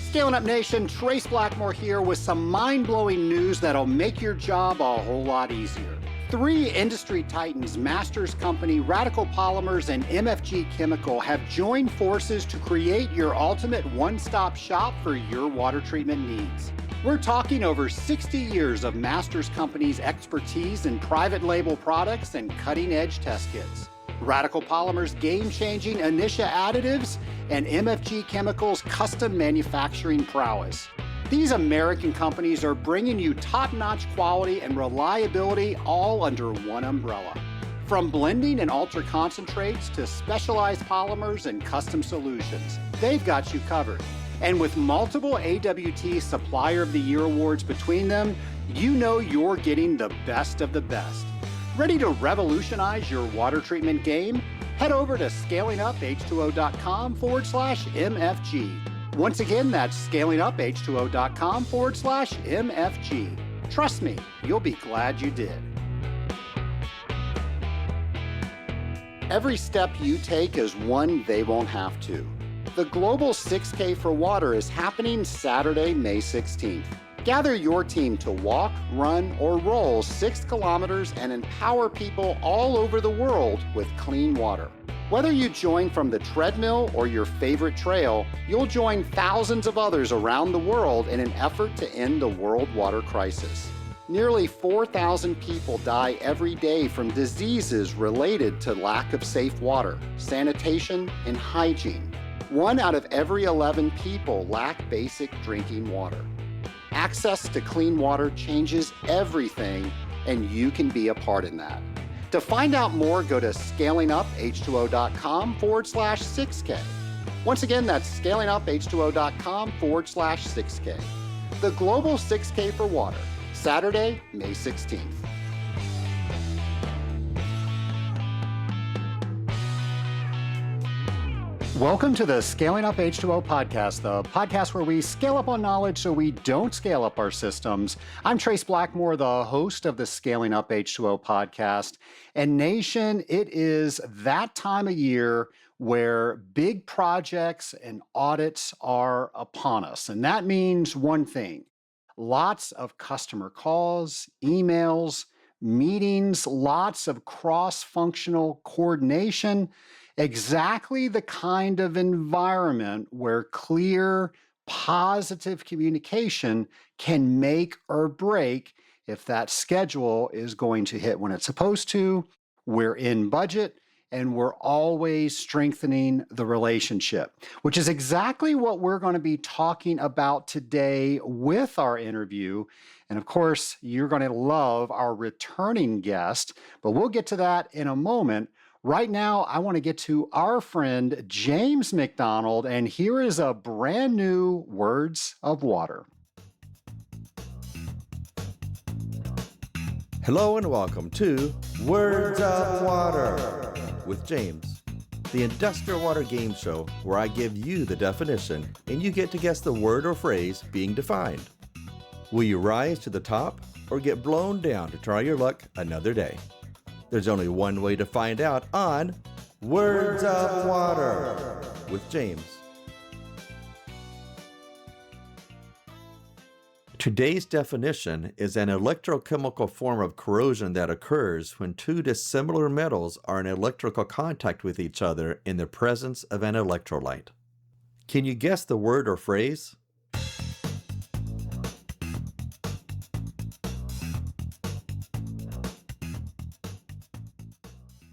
Scaling Up Nation, Trace Blackmore here with some mind-blowing news that'll make your job a whole lot easier. 3 industry titans, Masters Company, Radical Polymers, and MFG Chemical have joined forces to create your ultimate one-stop shop for your water treatment needs. We're talking over 60 years of Masters Company's expertise in private label products and cutting-edge test kits. Radical Polymers' game-changing Inisha additives, and MFG Chemical's custom manufacturing prowess. These American companies are bringing you top-notch quality and reliability all under one umbrella. From blending and ultra concentrates to specialized polymers and custom solutions, they've got you covered. And with multiple AWT Supplier of the Year awards between them, you know you're getting the best of the best. Ready to revolutionize your water treatment game? Head over to scalinguph2o.com/MFG. Once again, that's scalinguph2o.com/MFG. Trust me, you'll be glad you did. Every step you take is one they won't have to. The Global 6K for Water is happening Saturday, May 16th. Gather your team to walk, run, or roll 6 kilometers and empower people all over the world with clean water. Whether you join from the treadmill or your favorite trail, you'll join thousands of others around the world in an effort to end the world water crisis. Nearly 4,000 people die every day from diseases related to lack of safe water, sanitation, and hygiene. 1 out of every 11 people lack basic drinking water. Access to clean water changes everything, and you can be a part in that. To find out more, go to scalinguph2o.com/6K. Once again, that's scalinguph2o.com/6K. The Global 6K for Water, Saturday, May 16th. Welcome to the Scaling Up H2O podcast, the podcast where we scale up on knowledge so we don't scale up our systems. I'm Trace Blackmore, the host of the Scaling Up H2O podcast. And Nation, it is that time of year where big projects and audits are upon us. And that means one thing: lots of customer calls, emails, meetings, lots of cross-functional coordination. Exactly the kind of environment where clear, positive communication can make or break if that schedule is going to hit when it's supposed to, we're in budget, and we're always strengthening the relationship, which is exactly what we're going to be talking about today with our interview. And of course, you're going to love our returning guest, but we'll get to that in a moment. Right now, I want to get to our friend James McDonald, and here is a brand new Words of Water. Hello and welcome to Words of Water with James, the industrial water game show where I give you the definition and you get to guess the word or phrase being defined. Will you rise to the top or get blown down to try your luck another day? There's only one way to find out on Words of Water with James. Today's definition is an electrochemical form of corrosion that occurs when 2 dissimilar metals are in electrical contact with each other in the presence of an electrolyte. Can you guess the word or phrase?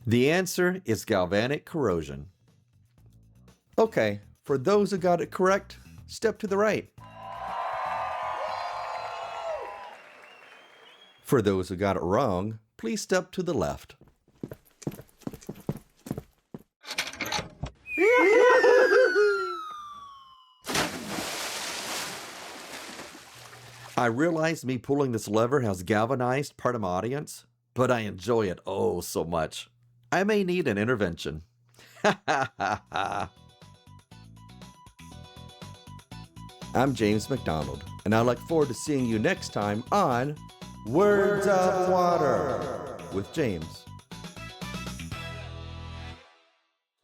The answer is galvanic corrosion. Okay, for those who got it correct, step to the right. For those who got it wrong, please step to the left. I realize me pulling this lever has galvanized part of my audience, but I enjoy it oh so much. I may need an intervention. I'm James McDonald, and I look forward to seeing you next time on Words of Water with James.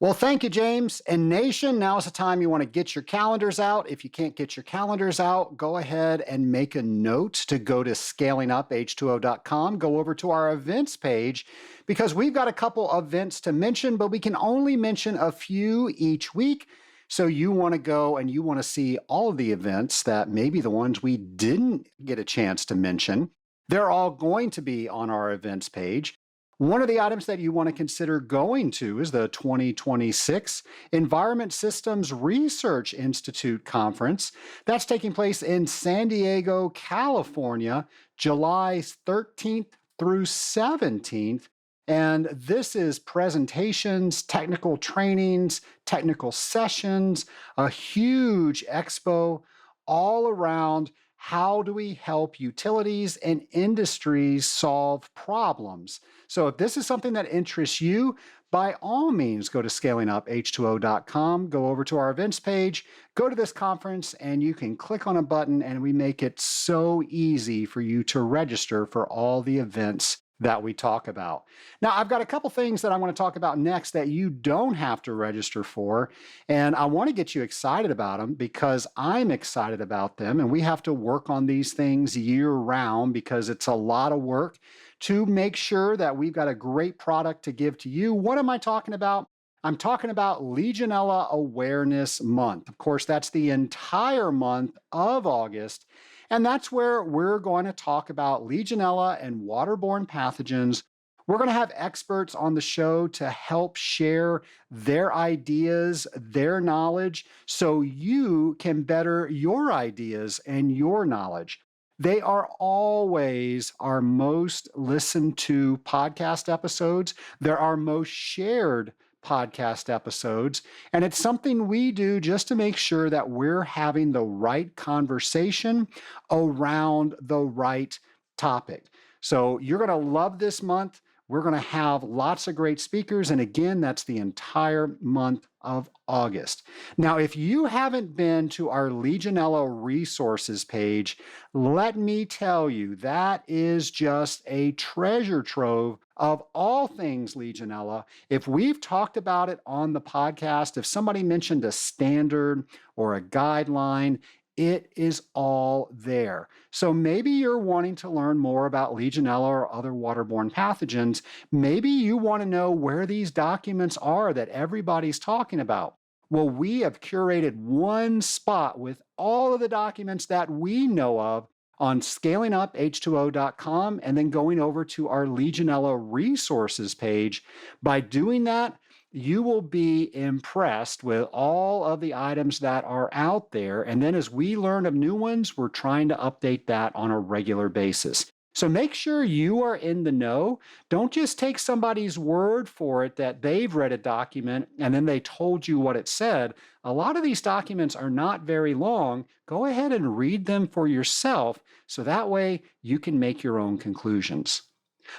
Well, thank you, James. And Nation, now is the time you want to get your calendars out. If you can't get your calendars out, go ahead and make a note to go to scalinguph2o.com. Go over to our events page because we've got a couple events to mention, but we can only mention a few each week. So you want to go and you want to see all of the events that maybe the ones we didn't get a chance to mention. They're all going to be on our events page. One of the items that you want to consider going to is the 2026 Environment Systems Research Institute Conference. That's taking place in San Diego, California, July 13th through 17th. And this is presentations, technical trainings, technical sessions, a huge expo all around how do we help utilities and industries solve problems. So if this is something that interests you, by all means, go to scalinguph2o.com, go over to our events page, go to this conference, and you can click on a button, and we make it so easy for you to register for all the events that we talk about. Now, I've got a couple things that I want to talk about next that you don't have to register for, and I want to get you excited about them because I'm excited about them, and we have to work on these things year-round because it's a lot of work to make sure that we've got a great product to give to you. What am I talking about? I'm talking about Legionella Awareness Month. Of course, that's the entire month of August. And that's where we're going to talk about Legionella and waterborne pathogens. We're going to have experts on the show to help share their ideas, their knowledge, so you can better your ideas and your knowledge. They are always our most listened to podcast episodes. They're our most shared podcast episodes. And it's something we do just to make sure that we're having the right conversation around the right topic. So you're going to love this month. We're going to have lots of great speakers. And again, that's the entire month of August. Now, if you haven't been to our Legionella resources page, let me tell you, that is just a treasure trove of all things Legionella. If we've talked about it on the podcast, if somebody mentioned a standard or a guideline, it is all there. So maybe you're wanting to learn more about Legionella or other waterborne pathogens. Maybe you want to know where these documents are that everybody's talking about. Well, we have curated one spot with all of the documents that we know of on scalinguph2o.com and then going over to our Legionella resources page. By doing that, you will be impressed with all of the items that are out there. And then as we learn of new ones, we're trying to update that on a regular basis. So make sure you are in the know. Don't just take somebody's word for it that they've read a document and then they told you what it said. A lot of these documents are not very long. Go ahead and read them for yourself so that way you can make your own conclusions.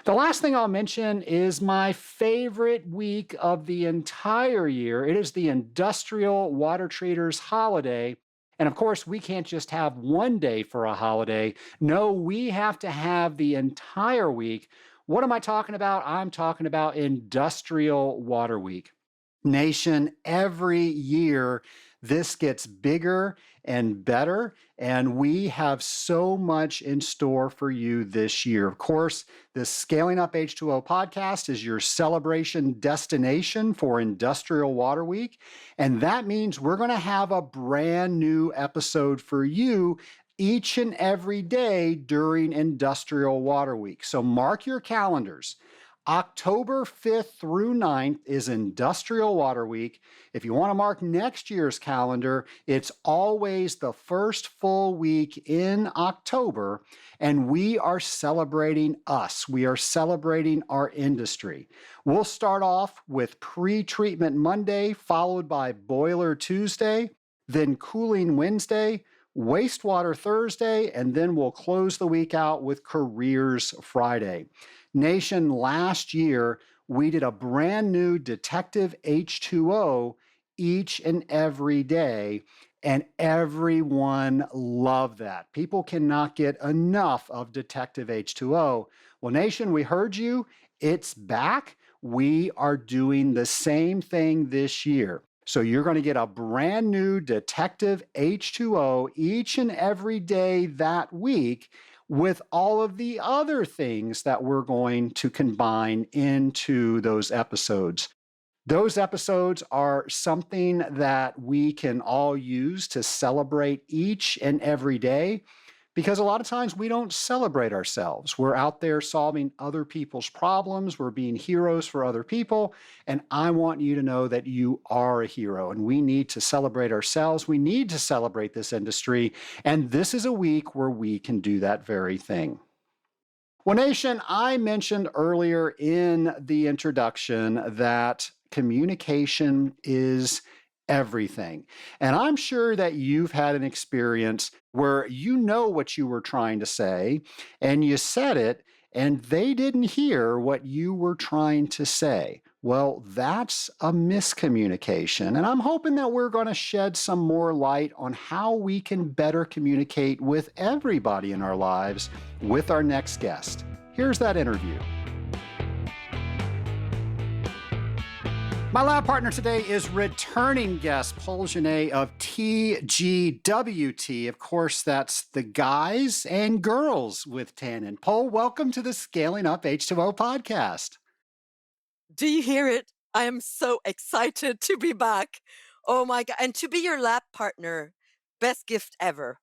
The last thing I'll mention is my favorite week of the entire year. It is the Industrial Water Treaters holiday. And of course, we can't just have one day for a holiday. No, we have to have the entire week. What am I talking about? I'm talking about Industrial Water Week. Nation, every year this gets bigger and better, and we have so much in store for you this year. Of course, the Scaling Up H2O podcast is your celebration destination for Industrial Water Week, and that means we're going to have a brand new episode for you each and every day during Industrial Water Week. So mark your calendars. October 5th through 9th is Industrial Water Week. If you want to mark next year's calendar, it's always the first full week in October, and we are celebrating us. We are celebrating our industry. We'll start off with Pre-Treatment Monday, followed by Boiler Tuesday, then Cooling Wednesday, Wastewater Thursday, and then we'll close the week out with Careers Friday. Nation, last year, we did a brand new Detective H2O each and every day, and everyone loved that. People cannot get enough of Detective H2O. Well, Nation, we heard you. It's back. we are doing the same thing this year. So you're going to get a brand new Detective H2O each and every day that week with all of the other things that we're going to combine into those episodes. Those episodes are something that we can all use to celebrate each and every day because a lot of times we don't celebrate ourselves. We're out there solving other people's problems, we're being heroes for other people. And I want you to know that you are a hero and we need to celebrate ourselves. We need to celebrate this industry. And this is a week where we can do that very thing. Well, Nation, I mentioned earlier in the introduction that communication is everything. And I'm sure that you've had an experience where you know what you were trying to say and you said it and they didn't hear what you were trying to say. Well, that's a miscommunication. And I'm hoping that we're going to shed some more light on how we can better communicate with everybody in our lives with our next guest. Here's that interview. My lab partner today is returning guest Paule Genest of TGWT. Of course, that's the guys and girls with tannin. Paule, welcome to the Scaling Up H2O podcast. Do you hear it? I am so excited to be back. Oh my God. And to be your lab partner, best gift ever.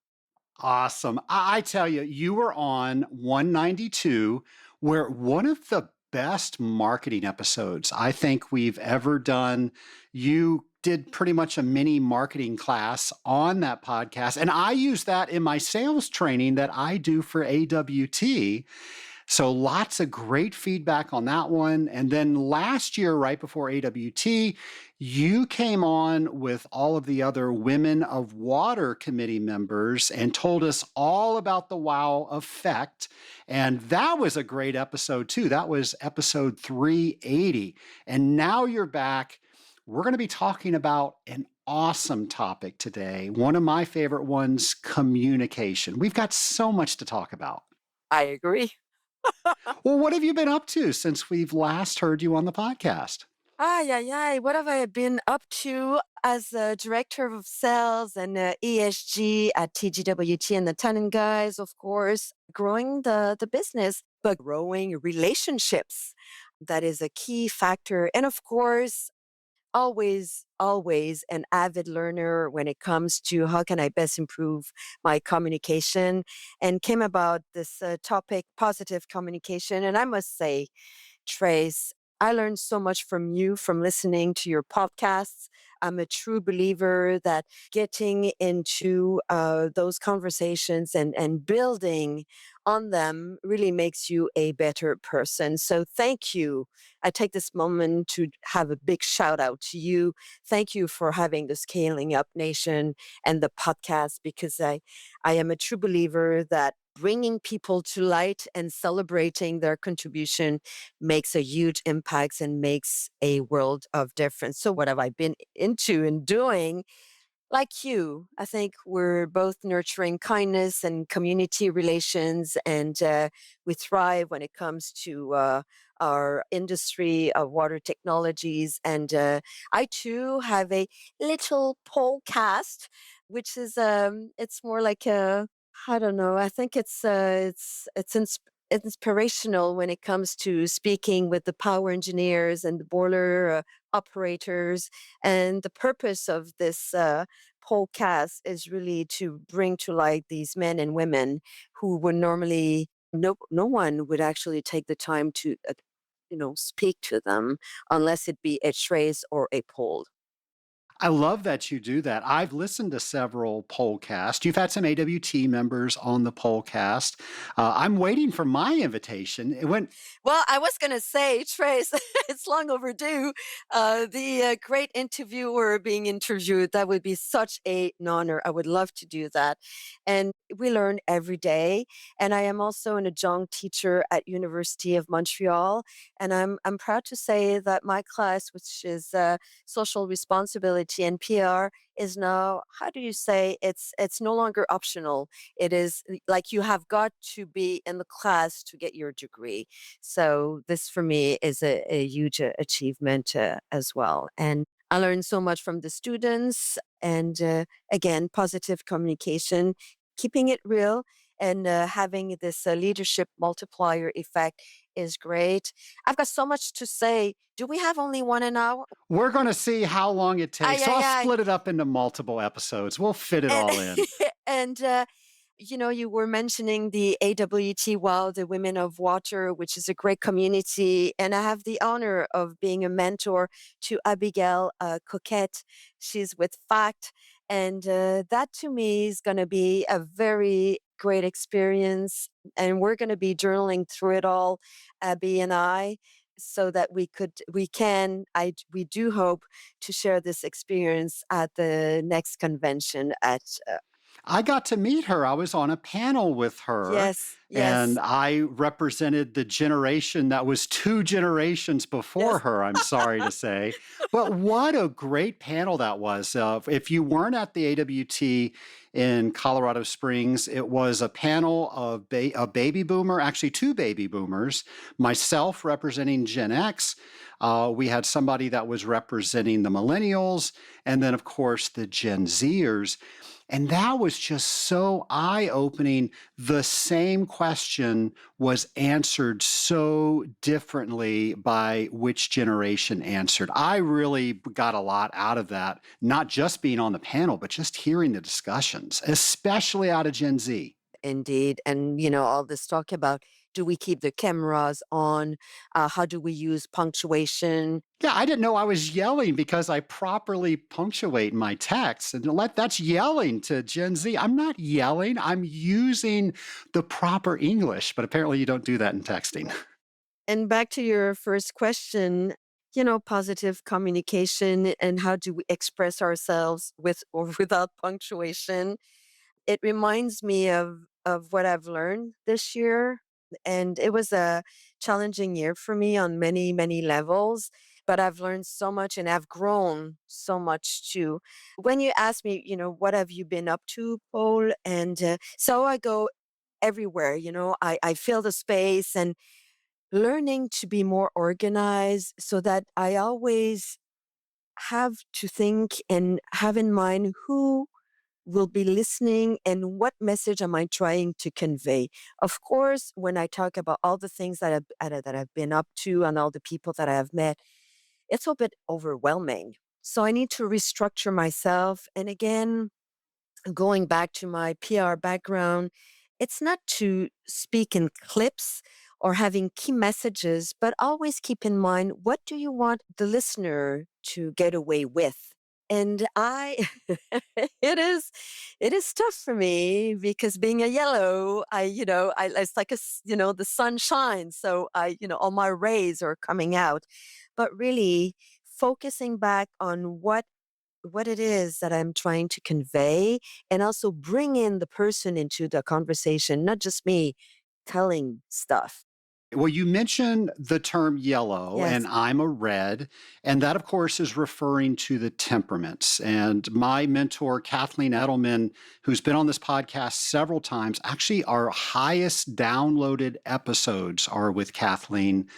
Awesome. I tell you, you were on 192, where one of the best marketing episodes I think we've ever done. You did pretty much a mini marketing class on that podcast. And I use that in my sales training that I do for AWT. So lots of great feedback on that one. And then last year, right before AWT, you came on with all of the other Women of Water committee members and told us all about the wow effect. And that was a great episode too. That was episode 380. And now you're back. We're going to be talking about an awesome topic today. One of my favorite ones, communication. We've got so much to talk about. I agree. Well, what have you been up to since we've last heard you on the podcast? What have I been up to as a director of sales and ESG at TGWT and the Tannin guys, of course, growing the business, but growing relationships. That is a key factor. And of course, always an avid learner when it comes to how can I best improve my communication, and came about this topic, positive communication. And I must say, Trace, I learned so much from you from listening to your podcasts. I'm a true believer that getting into those conversations and building on them really makes you a better person. So thank you. I take this moment to have a big shout out to you. Thank you for having the Scaling Up Nation and the podcast, because I am a true believer that bringing people to light and celebrating their contribution makes a huge impact and makes a world of difference. So what have I been into and doing? Like you, I think we're both nurturing kindness and community relations, and we thrive when it comes to our industry of water technologies. And I too have a little podcast, which is it's more like a, I don't know. I think it's inspirational when it comes to speaking with the power engineers and the boiler operators. And the purpose of this podcast is really to bring to light these men and women who would normally no one would actually take the time to speak to them unless it be a Trace or a Paule. I love that you do that. I've listened to several pollcasts. You've had some AWT members on the pollcast. I'm waiting for my invitation. It went. Well, I was going to say, Trace, it's long overdue. The great interviewer being interviewed, that would be such an honor. I would love to do that. And we learn every day. And I am also an adjunct teacher at University of Montreal. And I'm proud to say that my class, which is social responsibility TGWT and PR is now, how do you say, it's no longer optional. It is like you have got to be in the class to get your degree. So this for me is a huge achievement as well. And I learned so much from the students. And again, positive communication, keeping it real, and having this leadership multiplier effect is great. I've got so much to say. Do we have only 1 hour? We're going to see how long it Ay, takes. So ay, I'll ay. split it up into multiple episodes. We'll fit it And, all in. and you were mentioning the AWT, Wow, the Women of Water, which is a great community. And I have the honor of being a mentor to Abigail Coquette. She's with FACT. And that to me is going to be a very great experience. And we're going to be journaling through it all, Abby and I, so that we do hope to share this experience at the next convention at I got to meet her. I was on a panel with her, yes, and yes, I represented the generation that was 2 generations before yes. her, I'm sorry to say. But what a great panel that was. If you weren't at the AWT in Colorado Springs, it was a panel of a baby boomer, actually 2 baby boomers, myself representing Gen X. We had somebody that was representing the millennials, and then, of course, the Gen Zers. And that was just so eye opening. The same question was answered so differently by which generation answered. I really got a lot out of that, not just being on the panel, but just hearing the discussions, especially out of Gen Z. Indeed. And, all this talk about, do we keep the cameras on? How do we use punctuation? Yeah, I didn't know I was yelling because I properly punctuate my text. And that's yelling to Gen Z. I'm not yelling, I'm using the proper English, but apparently you don't do that in texting. And back to your first question, positive communication and how do we express ourselves with or without punctuation? It reminds me of what I've learned this year, and it was a challenging year for me on many, many levels, but I've learned so much and I've grown so much too. When you ask me, what have you been up to, Paul? And so I go everywhere, I fill the space and learning to be more organized so that I always have to think and have in mind who will be listening and what message am I trying to convey. Of course, when I talk about all the things that I've been up to and all the people that I have met, it's a bit overwhelming. So I need to restructure myself. And again, going back to my PR background, it's not to speak in clips or having key messages, but always keep in mind, what do you want the listener to get away with? And it is, it is tough for me because being a yellow, it's like the sun shines. So all my rays are coming out, but really focusing back on what it is that I'm trying to convey and also bring in the person into the conversation, not just me telling stuff. Well, you mentioned the term yellow, and Yes. I'm a red. And that, of course, is referring to the temperaments. And my mentor, Kathleen Edelman, who's been on this podcast several times, actually, our highest downloaded episodes are with Kathleen.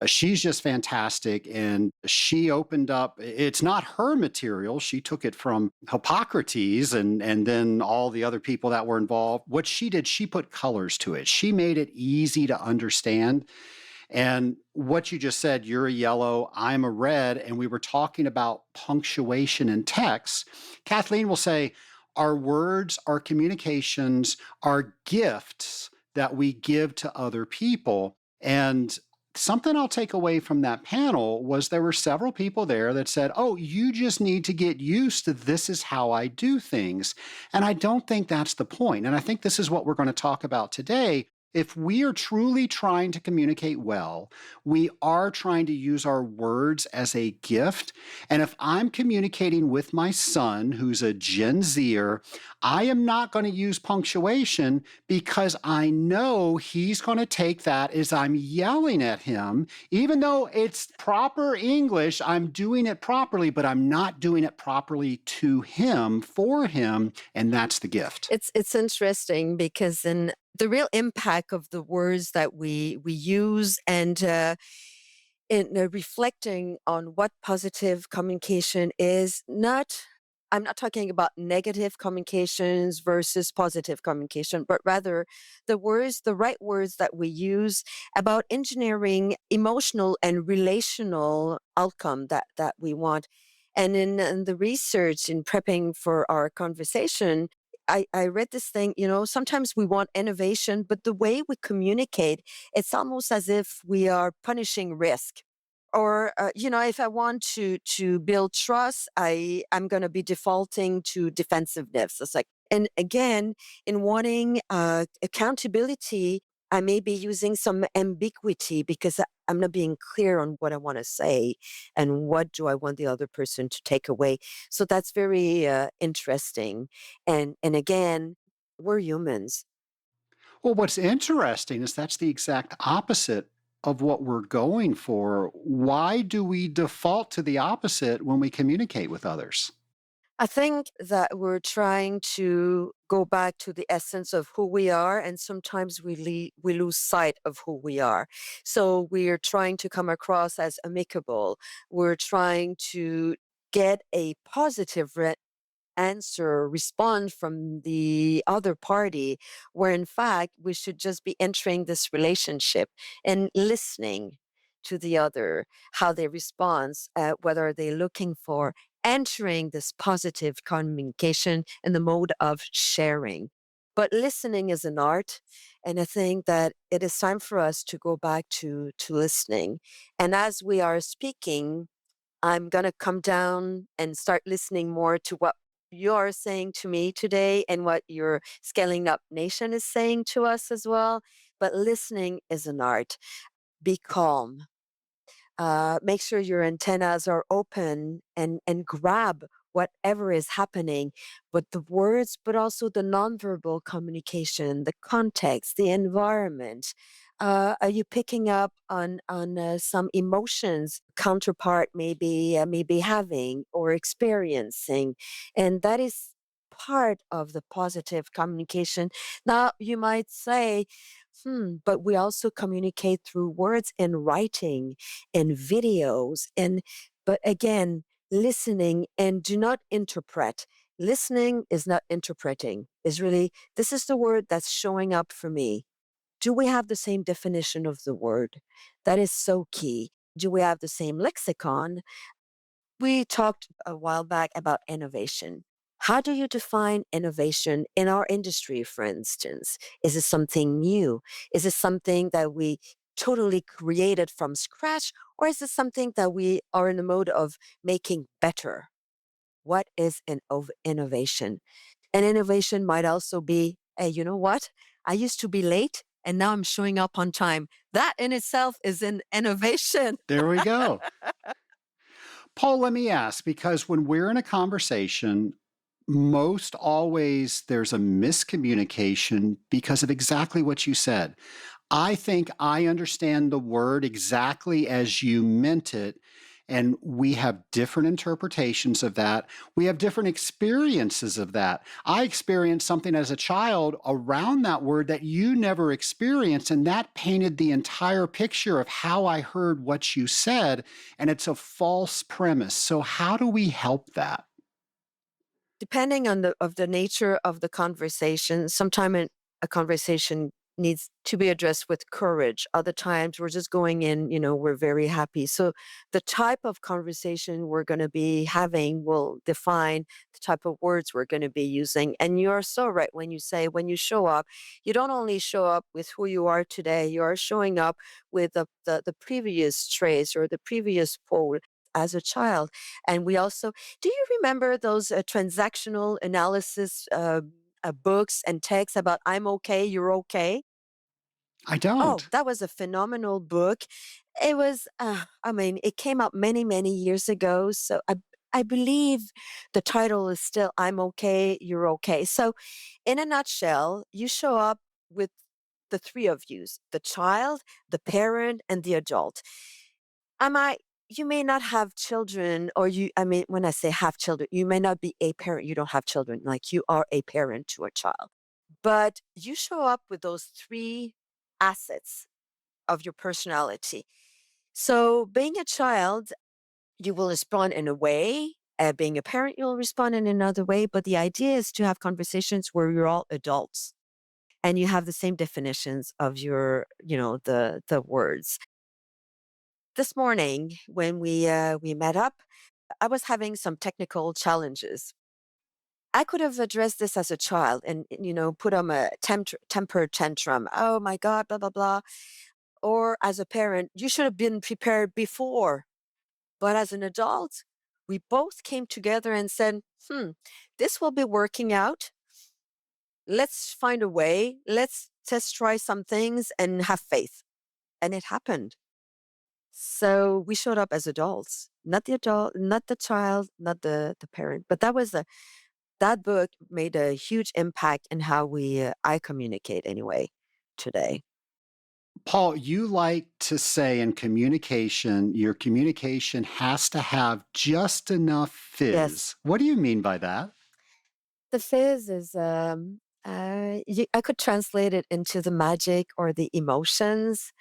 She's just fantastic. And she opened up, it's not her material. She took it from Hippocrates and then all the other people that were involved. What she did, she put colors to it. She made it easy to understand. And what you just said, you're a yellow, I'm a red, and we were talking about punctuation in text. Kathleen will say, our words, our communications, are gifts that we give to other people. And something I'll take away from that panel was there were several people there that said, oh, you just need to get used to this is how I do things. And I don't think that's the point. And I think this is what we're going to talk about today. If we are truly trying to communicate well, we are trying to use our words as a gift. And if I'm communicating with my son, who's a Gen Zer, I am not going to use punctuation because I know he's going to take that as I'm yelling at him. Even though it's proper English, I'm doing it properly, but I'm not doing it properly to him, for him. And that's the gift. It's interesting because in the real impact of the words that we use and in reflecting on what positive communication is not I'm not talking about negative communications versus positive communication, but rather the right words that we use about engineering emotional and relational outcome that we want. And in the research in prepping for our conversation, I read this thing, sometimes we want innovation, but the way we communicate, it's almost as if we are punishing risk. Or, if I want to build trust, I'm going to be defaulting to defensiveness. It's like, and again, in wanting accountability, I may be using some ambiguity because I'm not being clear on what I want to say and what do I want the other person to take away. So that's very interesting. And again, we're humans. Well, what's interesting is that's the exact opposite of what we're going for. Why do we default to the opposite when we communicate with others? I think that we're trying to go back to the essence of who we are, and sometimes we lose sight of who we are. So we're trying to come across as amicable. We're trying to get a positive answer, respond from the other party, where in fact we should just be entering this relationship and listening to the other, how they respond, what are they looking for, entering this positive communication in the mode of sharing. But listening is an art, and I think that it is time for us to go back to listening. And as we are speaking, I'm going to come down and start listening more to what you're saying to me today and what your Scaling Up Nation is saying to us as well. But listening is an art. Be calm. Make sure your antennas are open and grab whatever is happening, but the words, but also the nonverbal communication, the context, the environment. Are you picking up on some emotions counterpart maybe having or experiencing, and that is part of the positive communication. Now you might say, but we also communicate through words in writing and videos but again, listening and do not interpret. Listening is not interpreting. Is really this is the word that's showing up for me. Do we have the same definition of the word? That is so key. Do we have the same lexicon? We talked a while back about innovation. How do you define innovation in our industry, for instance? Is it something new? Is it something that we totally created from scratch? Or is it something that we are in the mode of making better? What is innovation? And innovation might also be, hey, you know what? I used to be late and now I'm showing up on time. That in itself is an innovation. There we go. Paul, let me ask, because when we're in a conversation, most always there's a miscommunication because of exactly what you said. I think I understand the word exactly as you meant it. And we have different interpretations of that. We have different experiences of that. I experienced something as a child around that word that you never experienced, and that painted the entire picture of how I heard what you said. And it's a false premise. So, how do we help that? Depending on the nature of the conversation, sometimes a conversation needs to be addressed with courage. Other times we're just going in, we're very happy. So the type of conversation we're going to be having will define the type of words we're going to be using. And you're so right when you say when you show up, you don't only show up with who you are today, you are showing up with the previous trace or the previous pole as a child. And we also do you remember those transactional analysis books and texts about I'm okay, you're okay? I Oh, don't. that was a phenomenal book. It was, I mean, it came out many, many years ago. So I believe the title is still I'm Okay, You're Okay. So, in a nutshell, you show up with the three of yous, the child, the parent, and the adult. Am I? You may not have children, or I mean, when I say have children, you may not be a parent, you don't have children, like you are a parent to a child. But you show up with those three assets of your personality. So, being a child, you will respond in a way. Being a parent, you'll respond in another way. But the idea is to have conversations where you're all adults and you have the same definitions of your, the words. This morning, when we met up, I was having some technical challenges. I could have addressed this as a child and put on a temper tantrum. Oh my God, blah blah blah. Or as a parent, you should have been prepared before. But as an adult, we both came together and said, this will be working out. Let's find a way. Let's test try some things and have faith. And it happened. So we showed up as adults, not the adult, not the child, not the parent. But that book made a huge impact in how I communicate anyway today. Paul, you like to say in communication, your communication has to have just enough Yes. fizz. What do you mean by that? The fizz is, I could translate it into the magic or the emotions.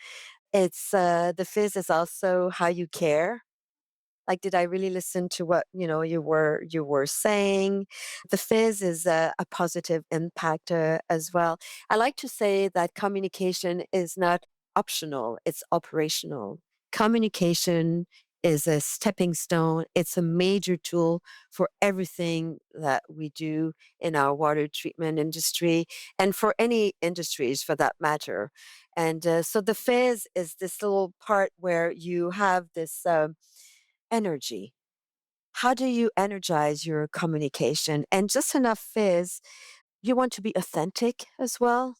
It's the fizz is also how you care. Like, did I really listen to what you were saying? The fizz is a positive impact as well. I like to say that communication is not optional; it's operational. Communication is a stepping stone. It's a major tool for everything that we do in our water treatment industry and for any industries for that matter. And so the fizz is this little part where you have this. Energy. How do you energize your communication? And just enough fizz, you want to be authentic as well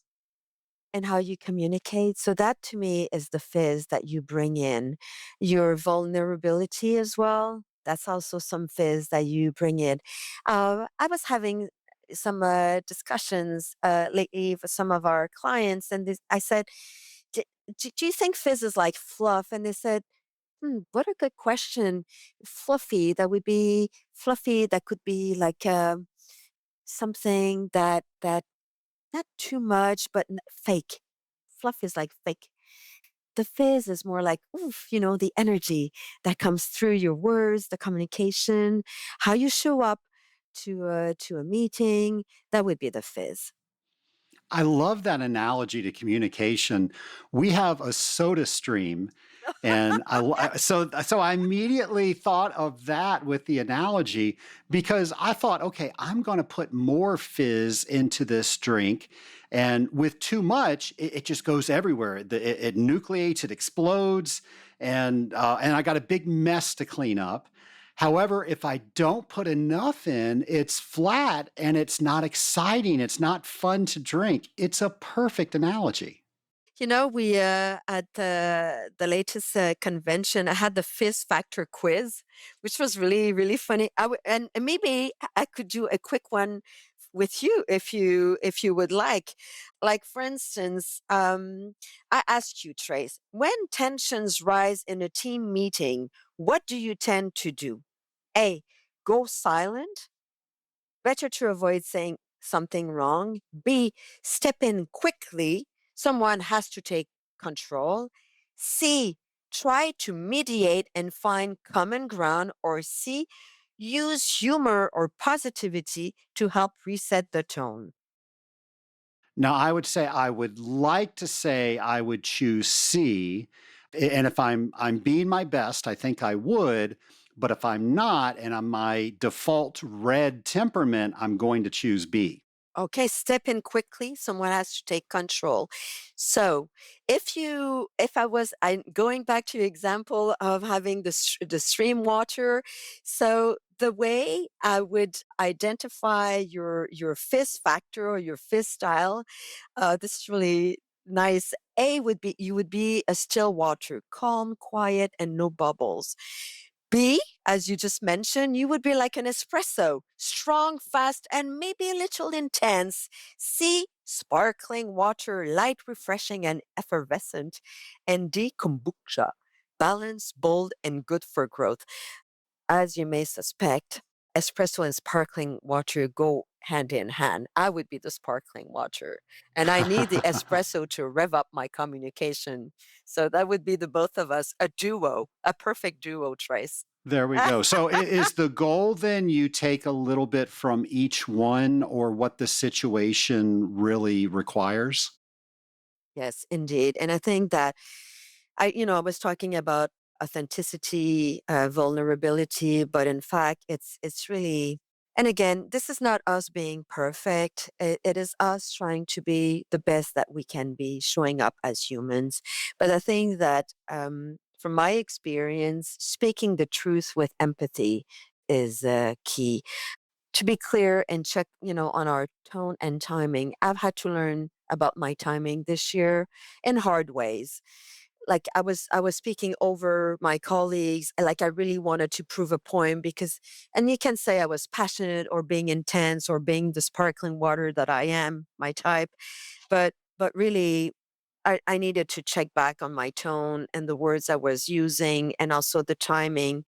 in how you communicate. So that to me is the fizz that you bring in. Your vulnerability as well. That's also some fizz that you bring in. I was having some discussions lately with some of our clients, and I said, "D- do you think fizz is like fluff?" And they said, what a good question. Fluffy, that would be fluffy, that could be like something that not too much, but fake. Fluff is like fake. The fizz is more like, oof, the energy that comes through your words, the communication, how you show up to a meeting. That would be the fizz. I love that analogy to communication. We have a soda stream, and so I immediately thought of that with the analogy because I thought, okay, I'm going to put more fizz into this drink, and with too much, it just goes everywhere. It nucleates, it explodes, and I got a big mess to clean up. However, if I don't put enough in, it's flat and it's not exciting. It's not fun to drink. It's a perfect analogy. We at the latest convention, I had the fizz factor quiz, which was really really funny. And maybe I could do a quick one with you if you would like. Like for instance, I asked you, Trace, when tensions rise in a team meeting, what do you tend to do? A, go silent. Better to avoid saying something wrong. B, step in quickly. Someone has to take control. C, try to mediate and find common ground. Or C, use humor or positivity to help reset the tone. Now, I would say I would like to say I would choose C. And if I'm being my best, I think I would. But if I'm not, and I'm my default red temperament, I'm going to choose B. Okay, step in quickly. Someone has to take control. So, if I'm going back to the example of having the stream water. So, the way I would identify your fizz factor or your fizz style, this is really. Nice. A would be you would be a still water, calm, quiet, and no bubbles. B, as you just mentioned, you would be like an espresso, strong, fast, and maybe a little intense. C, sparkling water, light, refreshing, and effervescent. And D, kombucha, balanced, bold, and good for growth. As you may suspect, espresso and sparkling water go hand in hand. I would be the sparkling water, and I need the espresso to rev up my communication. So that would be the both of us, a duo, a perfect duo, Trace. There we go. So is the goal then you take a little bit from each one or what the situation really requires? Yes, indeed. And I think that I was talking about authenticity, vulnerability, but in fact, it's really, and again, this is not us being perfect. It is us trying to be the best that we can be, showing up as humans. But I think that from my experience, speaking the truth with empathy is key. To be clear and check, on our tone and timing, I've had to learn about my timing this year in hard ways. Like I was speaking over my colleagues, and like I really wanted to prove a point because, and you can say I was passionate or being intense or being the sparkling water that I am, my type, but really I needed to check back on my tone and the words I was using and also the timing.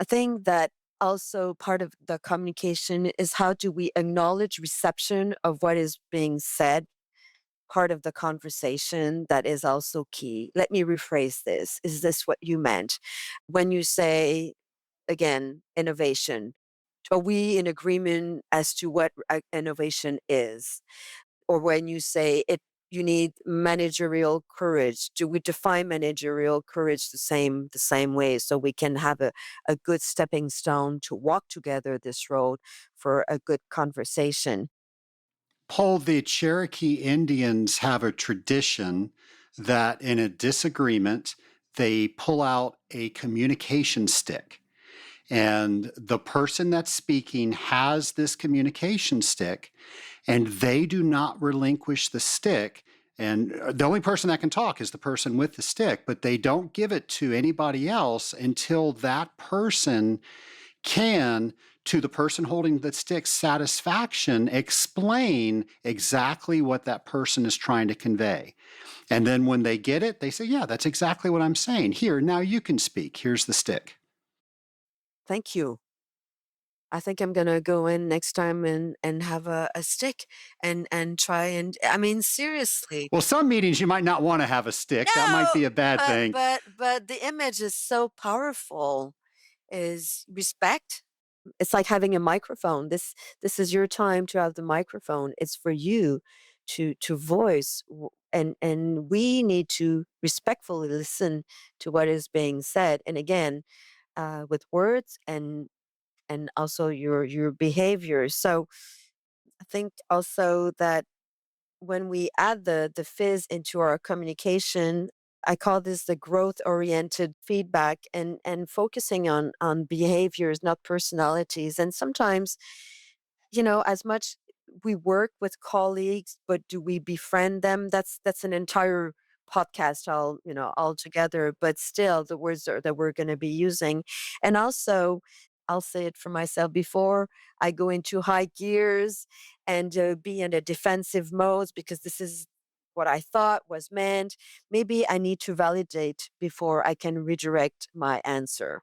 I think that also part of the communication is how do we acknowledge reception of what is being said, part of the conversation that is also key. Let me rephrase this. Is this what you meant? When you say, again, innovation, are we in agreement as to what innovation is? Or when you say it, you need managerial courage. Do we define managerial courage the same way so we can have a good stepping stone to walk together this road for a good conversation? Paul, the Cherokee Indians have a tradition that in a disagreement, they pull out a communication stick. And the person that's speaking has this communication stick, and they do not relinquish the stick. And the only person that can talk is the person with the stick, but they don't give it to anybody else until that person can, to the person holding the stick's satisfaction, explain exactly what that person is trying to convey. And then when they get it, they say, yeah, that's exactly what I'm saying. Here, now you can speak. Here's the stick. Thank you. I think I'm gonna go in next time and have a stick and try and I mean seriously. Well, some meetings you might not want to have a stick. That might No, be a bad but thing. but but the image is so powerful. Is respect. It's like having a microphone. This is your time to have the microphone. It's for you to voice and we need to respectfully listen to what is being said. And again, with words and also your behavior. So I think also that when we add the fizz into our communication, I call this the growth oriented feedback and focusing on behaviors, not personalities. And sometimes, as much we work with colleagues, but do we befriend them? That's an entire podcast altogether. But still the words that we're going to be using. And also I'll say it for myself before I go into high gears and be in a defensive mode because this is what I thought was meant. Maybe I need to validate before I can redirect my answer.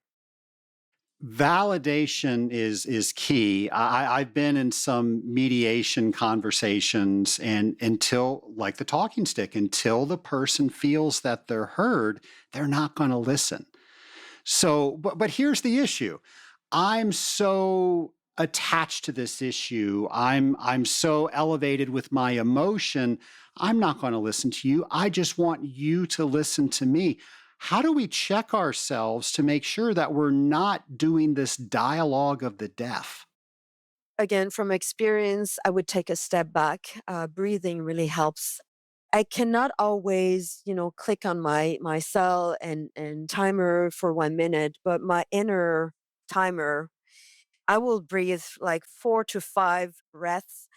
Validation is key. I've been in some mediation conversations, and until, like the talking stick, until the person feels that they're heard, they're not going to listen. So, but here's the issue. I'm so attached to this issue. I'm so elevated with my emotion. I'm not going to listen to you. I just want you to listen to me. How do we check ourselves to make sure that we're not doing this dialogue of the deaf? Again, from experience, I would take a step back. Breathing really helps. I cannot always, click on my cell and timer for 1 minute, but my inner timer, I will breathe like 4 to 5 breaths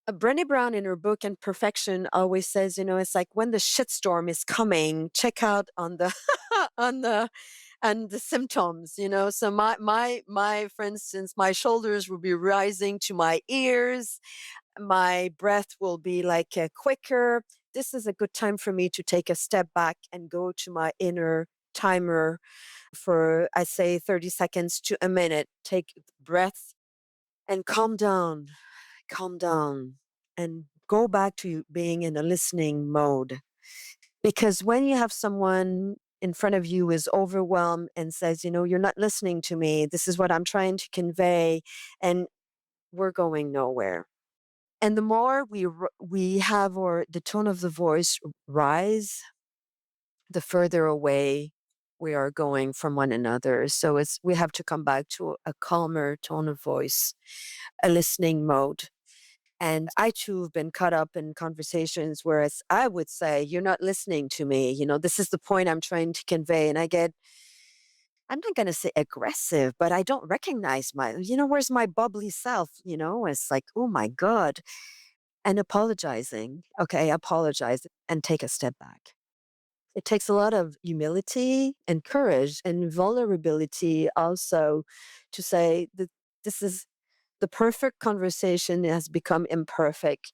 Brené Brown in her book Imperfection always says, it's like when the shitstorm is coming, check out on the on the and the symptoms, So my for instance, my shoulders will be rising to my ears, my breath will be like quicker. This is a good time for me to take a step back and go to my inner timer for, I say, 30 seconds to a minute. Take breath and calm down, and go back to being in a listening mode. Because when you have someone in front of you is overwhelmed and says, you're not listening to me, this is what I'm trying to convey, and we're going nowhere. And the more we have the tone of the voice rise, the further away we are going from one another. So we have to come back to a calmer tone of voice, a listening mode. And I too have been caught up in conversations where I would say, "You're not listening to me. This is the point I'm trying to convey." And I'm not going to say aggressive, but I don't recognize where's my bubbly self? It's like, oh my God. And apologizing. Okay, apologize and take a step back. It takes a lot of humility and courage and vulnerability also to say that this is the perfect conversation has become imperfect.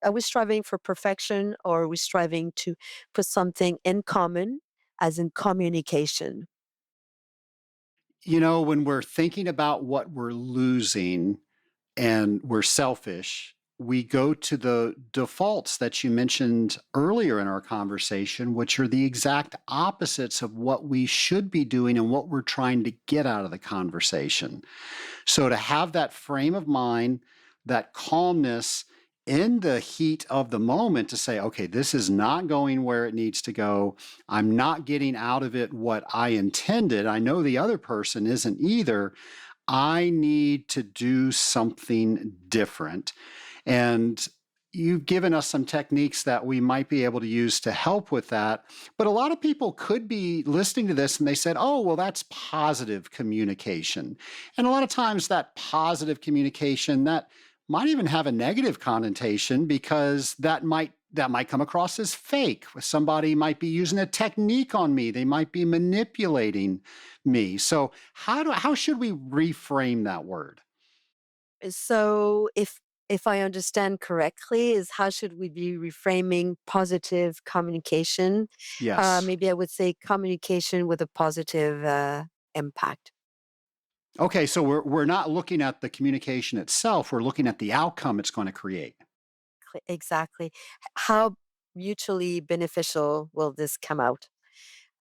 Are we striving for perfection, or are we striving to put something in common, as in communication? When we're thinking about what we're losing and we're selfish, we go to the defaults that you mentioned earlier in our conversation, which are the exact opposites of what we should be doing and what we're trying to get out of the conversation. So to have that frame of mind, that calmness in the heat of the moment to say, okay, this is not going where it needs to go. I'm not getting out of it what I intended. I know the other person isn't either. I need to do something different. And you've given us some techniques that we might be able to use to help with that. But a lot of people could be listening to this and they said, oh, well, that's positive communication. And a lot of times that positive communication, that might even have a negative connotation because that might come across as fake. Somebody might be using a technique on me. They might be manipulating me. So how should we reframe that word? So if I understand correctly, is how should we be reframing positive communication? Yes. Maybe I would say communication with a positive impact. Okay, so we're not looking at the communication itself, we're looking at the outcome it's going to create. Exactly. How mutually beneficial will this come out?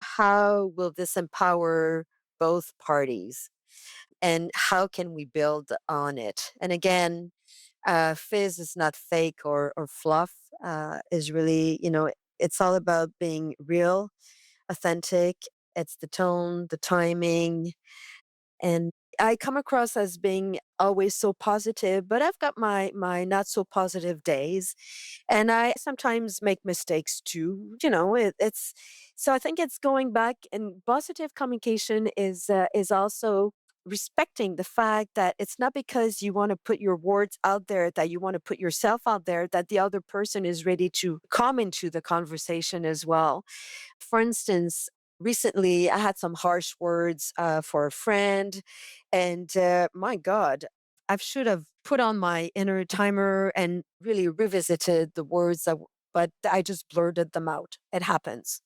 How will this empower both parties? And how can we build on it? And again, fizz is not fake or fluff. Is really, it's all about being real, authentic. It's the tone, the timing, and I come across as being always so positive, but I've got my not so positive days, and I sometimes make mistakes too. It's so I think it's going back, and positive communication is also respecting the fact that it's not because you want to put your words out there, that you want to put yourself out there, that the other person is ready to come into the conversation as well. For instance, recently I had some harsh words for a friend, and my God, I should have put on my inner timer and really revisited the words, but I just blurted them out. It happens.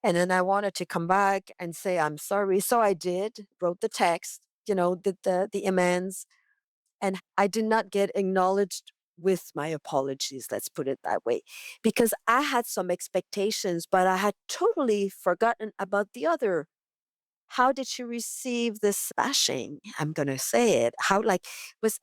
And then I wanted to come back and say, I'm sorry. So I did, wrote the text, did the amends, and I did not get acknowledged with my apologies, let's put it that way, because I had some expectations, but I had totally forgotten about the other. How did she receive this bashing? I'm going to say it. How, like,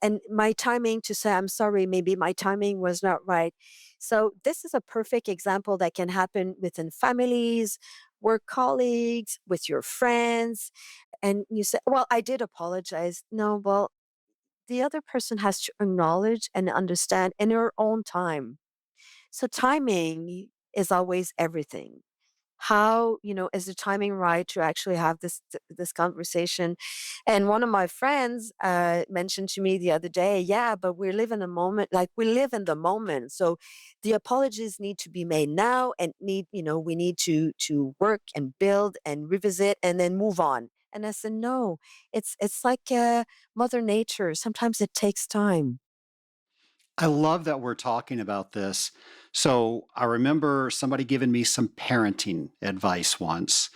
and my timing to say, I'm sorry, maybe my timing was not right. So, this is a perfect example that can happen within families, work colleagues, with your friends. And you say, well, I did apologize. No, well, the other person has to acknowledge and understand in her own time. So timing is always everything. How, is the timing right to actually have this conversation? And one of my friends mentioned to me the other day, yeah, but we live in a moment, like we live in the moment. So the apologies need to be made now, and we need to work and build and revisit and then move on. And I said, no, it's like Mother Nature. Sometimes it takes time. I love that we're talking about this. So I remember somebody giving me some parenting advice once,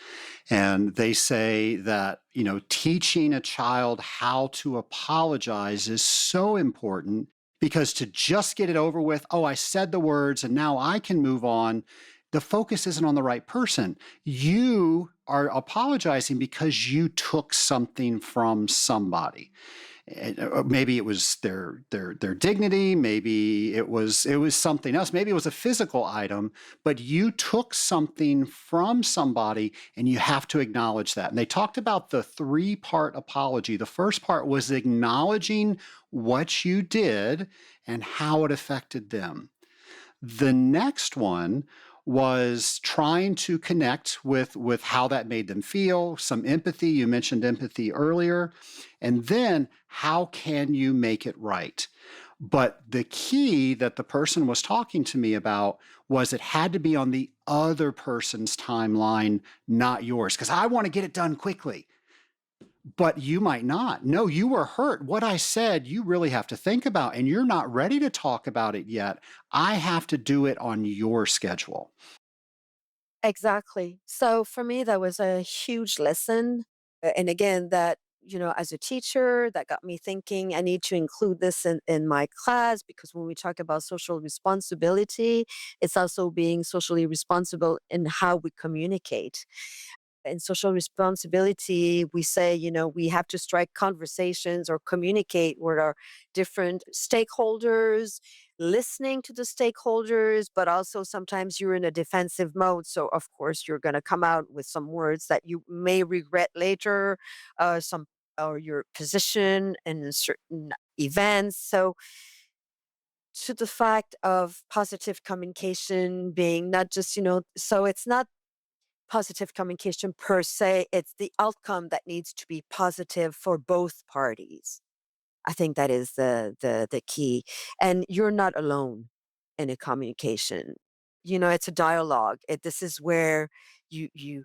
and they say that, teaching a child how to apologize is so important because to just get it over with, oh, I said the words and now I can move on, the focus isn't on the right person. You are apologizing because you took something from somebody. Maybe it was their dignity, maybe it was something else, maybe it was a physical item, but you took something from somebody and you have to acknowledge that. And they talked about the 3-part apology. The first part was acknowledging what you did and how it affected them. The next one was trying to connect with how that made them feel, some empathy. You mentioned empathy earlier. And then how can you make it right? But the key that the person was talking to me about was it had to be on the other person's timeline, not yours, because I want to get it done quickly. But you might not. No, you were hurt. What I said, you really have to think about, and you're not ready to talk about it yet. I have to do it on your schedule. Exactly. So for me, that was a huge lesson. And again, that, as a teacher, that got me thinking I need to include this in my class, because when we talk about social responsibility, it's also being socially responsible in how we communicate. In social responsibility, we say, we have to strike conversations or communicate with our different stakeholders, listening to the stakeholders, but also sometimes you're in a defensive mode. So, of course, you're going to come out with some words that you may regret later, some or your position in certain events. So, to the fact of positive communication being not just, so it's not positive communication per se, it's the outcome that needs to be positive for both parties. I think that is the key. And you're not alone in a communication. It's a dialogue. This is where you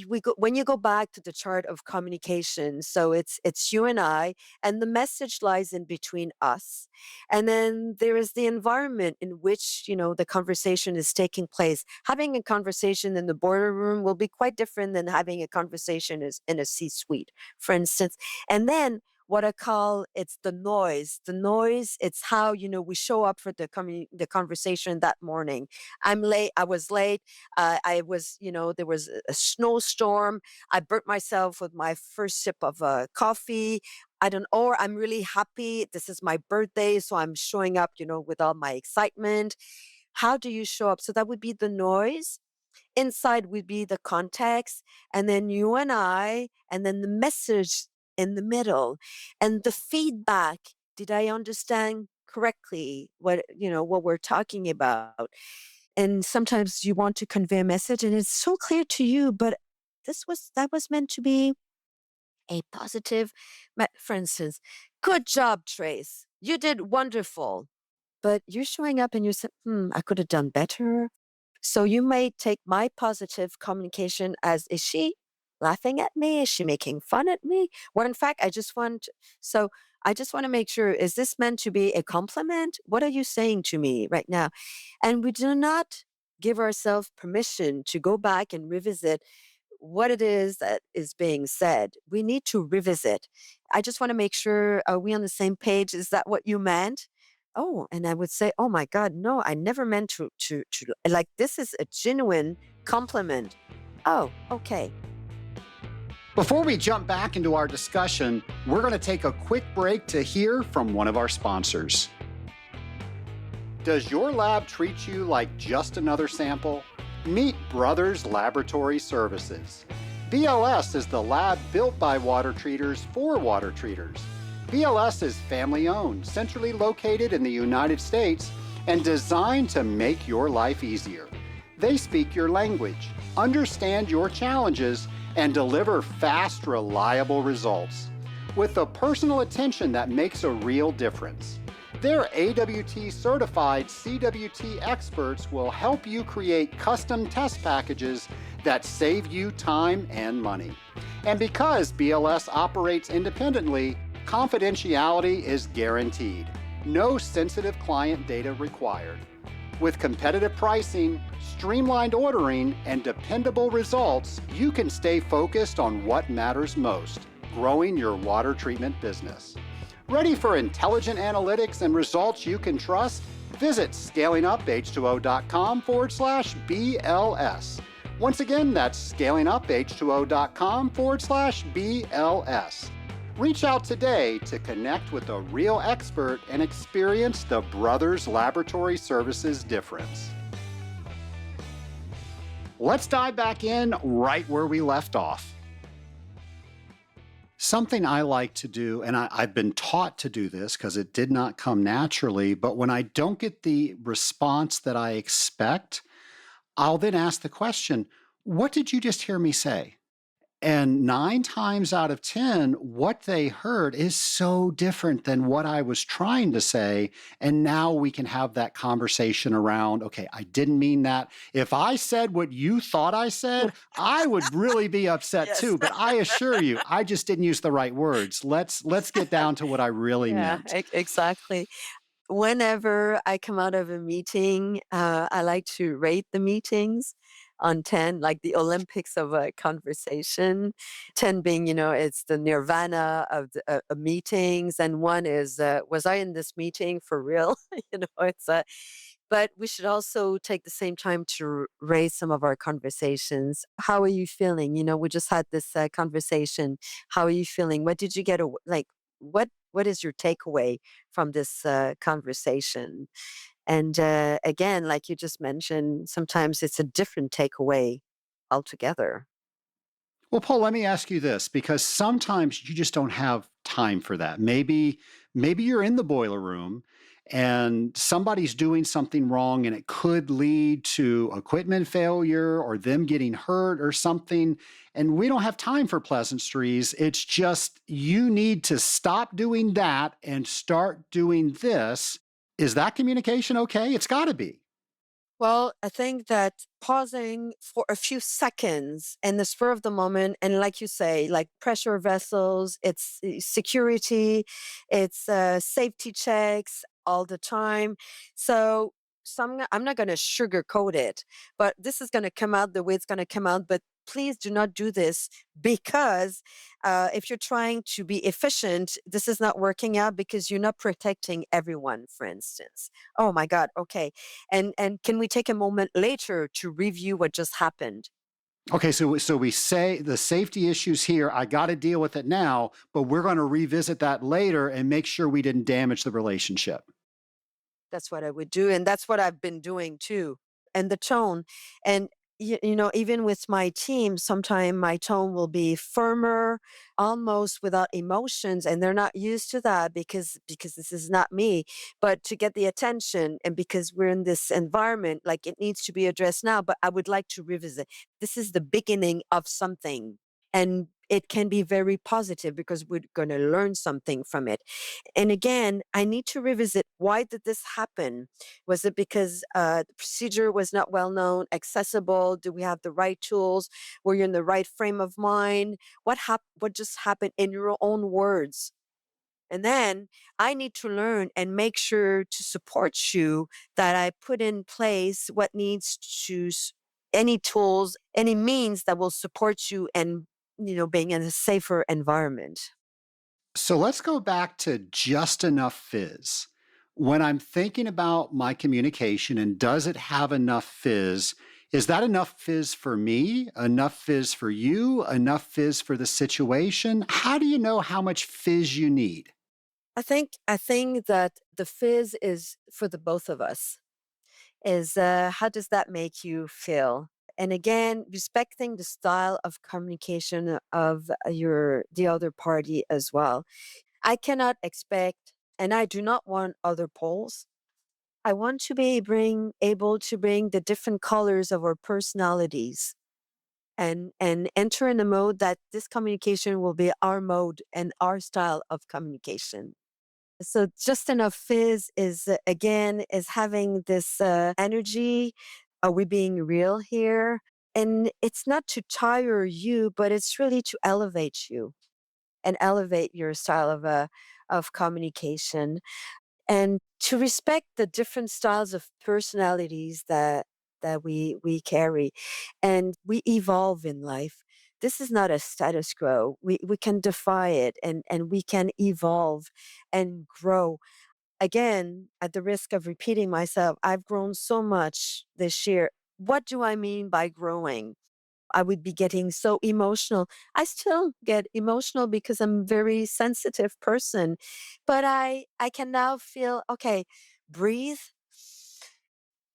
we go when you go back to the chart of communication. So it's you and I, and the message lies in between us, and then there is the environment in which the conversation is taking place. Having a conversation in the boardroom will be quite different than having a conversation is in a C-suite, for instance. And then what I call, it's the noise. The noise, it's how we show up for the conversation that morning. I'm late. I was late. I was, there was a snowstorm. I burnt myself with my first sip of coffee. I don't, or I'm really happy. This is my birthday, so I'm showing up, with all my excitement. How do you show up? So that would be the noise. Inside would be the context, and then you and I, and then the message in the middle, and the feedback. Did I understand correctly what we're talking about? And sometimes you want to convey a message and it's so clear to you, but that was meant to be a positive for instance, good job, Trace, you did wonderful. But you're showing up and you said, I could have done better. So you may take my positive communication as, is she laughing at me? Is she making fun at me? Well, in fact, so I just want to make sure, is this meant to be a compliment? What are you saying to me right now? And we do not give ourselves permission to go back and revisit what it is that is being said. We need to revisit. I just want to make sure, are we on the same page? Is that what you meant? Oh, and I would say, oh my God, no, I never meant to like, this is a genuine compliment. Oh, okay. Before we jump back into our discussion, we're going to take a quick break to hear from one of our sponsors. Does your lab treat you like just another sample? Meet Brothers Laboratory Services. BLS is the lab built by water treaters for water treaters. BLS is family-owned, centrally located in the United States, and designed to make your life easier. They speak your language. understand your challenges, and deliver fast, reliable results with the personal attention that makes a real difference. Their AWT certified CWT experts will help you create custom test packages that save you time and money. And because BLS operates independently, confidentiality is guaranteed. No sensitive client data required. With competitive pricing, streamlined ordering, and dependable results, you can stay focused on what matters most, growing your water treatment business. Ready for intelligent analytics and results you can trust? Visit scalinguph2o.com/BLS. Once again, that's scalinguph2o.com/BLS. Reach out today to connect with a real expert and experience the Brothers Laboratory Services difference. Let's dive back in right where we left off. Something I like to do, and I've been taught to do this because it did not come naturally, but when I don't get the response that I expect, I'll then ask the question, what did you just hear me say? And 9 times out of 10, what they heard is so different than what I was trying to say. And now we can have that conversation around, okay, I didn't mean that. If I said what you thought I said, I would really be upset Yes. too. But I assure you, I just didn't use the right words. Let's get down to what I really meant. Exactly. Whenever I come out of a meeting, I like to rate the meetings on 10, like the Olympics of a conversation. 10 being, it's the nirvana of the meetings, and 1 is, was I in this meeting for real? It's but we should also take the same time to raise some of our conversations. How are you feeling? We just had this conversation. How are you feeling? What did you get? Like, what is your takeaway from this conversation? And again, like you just mentioned, sometimes it's a different takeaway altogether. Well, Paul, let me ask you this because sometimes you just don't have time for that. Maybe you're in the boiler room and somebody's doing something wrong and it could lead to equipment failure or them getting hurt or something. And we don't have time for pleasantries. It's just you need to stop doing that and start doing this. Is that communication okay? It's got to be. Well, I think that pausing for a few seconds in the spur of the moment, and like you say, like pressure vessels, it's security, it's safety checks all the time. So I'm not going to sugarcoat it, but this is going to come out the way it's going to come out. But please do not do this because if you're trying to be efficient, this is not working out because you're not protecting everyone, for instance. Oh my God. Okay. And can we take a moment later to review what just happened? Okay, so we say the safety issues here, I got to deal with it now, but we're going to revisit that later and make sure we didn't damage the relationship. That's what I would do, and that's what I've been doing too. And the tone, and even with my team, sometimes my tone will be firmer, almost without emotions, and they're not used to that because this is not me. But to get the attention, and because we're in this environment, like it needs to be addressed now. But I would like to revisit. This is the beginning of something. And it can be very positive because we're going to learn something from it. And again, I need to revisit, why did this happen? Was it because the procedure was not well known, accessible? Do we have the right tools? Were you in the right frame of mind? What just happened in your own words? And then I need to learn and make sure to support you, that I put in place what needs to any tools, any means that will support you, and being in a safer environment. So let's go back to just enough fizz. When I'm thinking about my communication and does it have enough fizz, is that enough fizz for me, enough fizz for you, enough fizz for the situation? How do you know how much fizz you need? I think that the fizz is for the both of us. Is how does that make you feel? And again, respecting the style of communication of the other party as well. I cannot expect, and I do not want other poles. I want to be able to bring the different colors of our personalities. and enter in a mode that this communication will be our mode and our style of communication. So just enough fizz is again is having this energy. Are we being real here? And it's not to tire you, but it's really to elevate you and elevate your style of communication and to respect the different styles of personalities that we carry and we evolve in life. This is not a status quo. We can defy it and we can evolve and grow. Again, at the risk of repeating myself, I've grown so much this year. What do I mean by growing? I would be getting so emotional. I still get emotional because I'm a very sensitive person, but I can now feel, okay, breathe,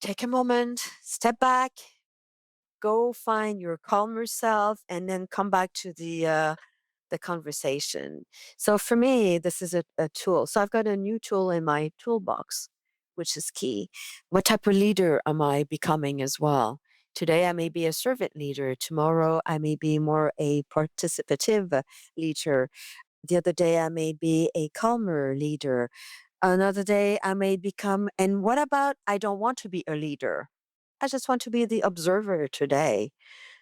take a moment, step back, go find your calmer self, and then come back to the conversation. So for me, this is a tool. So I've got a new tool in my toolbox, which is key. What type of leader am I becoming as well? Today, I may be a servant leader. Tomorrow, I may be more a participative leader. The other day, I may be a calmer leader. Another day, I may become, and what about I don't want to be a leader? I just want to be the observer today.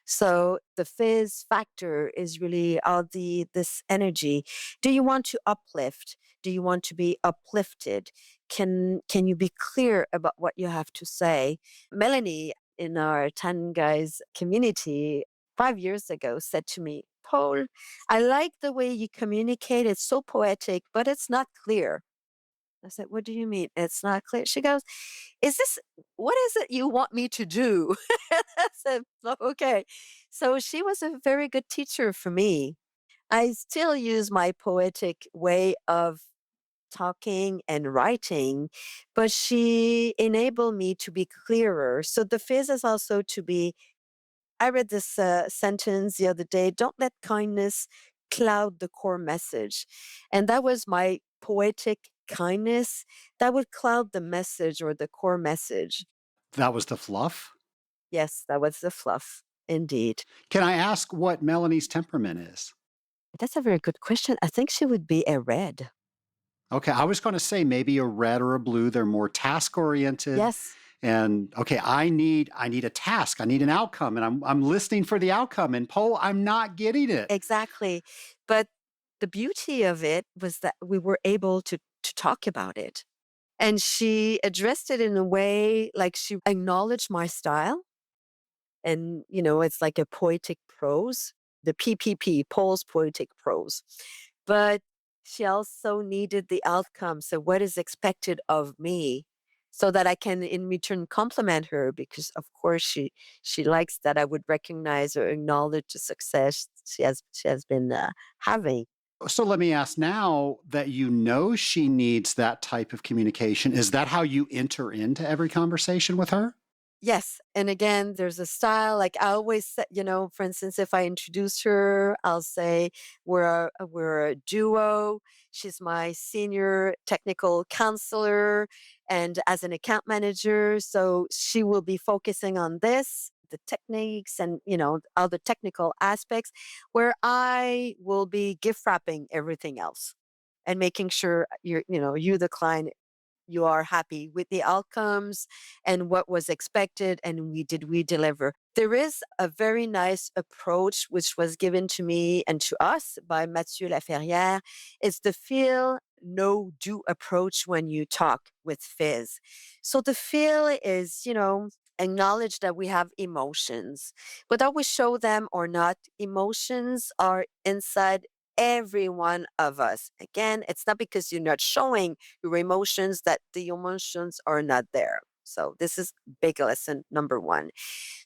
So the fizz factor is really all the this energy. Do you want to uplift? Do you want to be uplifted? Can you be clear about what you have to say? Melanie in our 10 guys community 5 years ago said to me, Paul, I like the way you communicate. It's so poetic, but it's not clear. I said, what do you mean? It's not clear. She goes, is this, what is it you want me to do? I said, "Oh, okay." So she was a very good teacher for me. I still use my poetic way of talking and writing, but she enabled me to be clearer. So the phase is also to be I read this sentence the other day, don't let kindness cloud the core message. And that was my poetic kindness that would cloud the message or the core message. That was the fluff. Yes, that was the fluff. Indeed. Can I ask what Melanie's temperament is? That's a very good question. I think she would be a red. Okay, I was going to say maybe a red or a blue. They're more task oriented. Yes, And okay, I need a task. I need an outcome, and I'm listening for the outcome. And Poe, I'm not getting it. exactly. But the beauty of it was that we were able to talk about it. And she addressed it in a way like she acknowledged my style. And, it's like a poetic prose, the PPP, Paul's poetic prose. But she also needed the outcome. So, what is expected of me? So that I can in return compliment her because of course she likes that I would recognize or acknowledge the success she has been having. So let me ask now that you know she needs that type of communication, is that how you enter into every conversation with her? Yes, and again, there's a style, like, I always say for instance, if I introduce her, I'll say, "We're a duo. She's my senior technical counselor, and as an account manager, so she will be focusing on this, the techniques and, all the technical aspects, where I will be gift wrapping everything else and making sure you, the client, you are happy with the outcomes and what was expected and we deliver. There is a very nice approach which was given to me and to us by Mathieu Laferrière. It's the feel no do approach when you talk with fizz. So the feel is acknowledge that we have emotions. Whether we show them or not, emotions are inside every one of us. Again, it's not because you're not showing your emotions that the emotions are not there. So this is big lesson number one.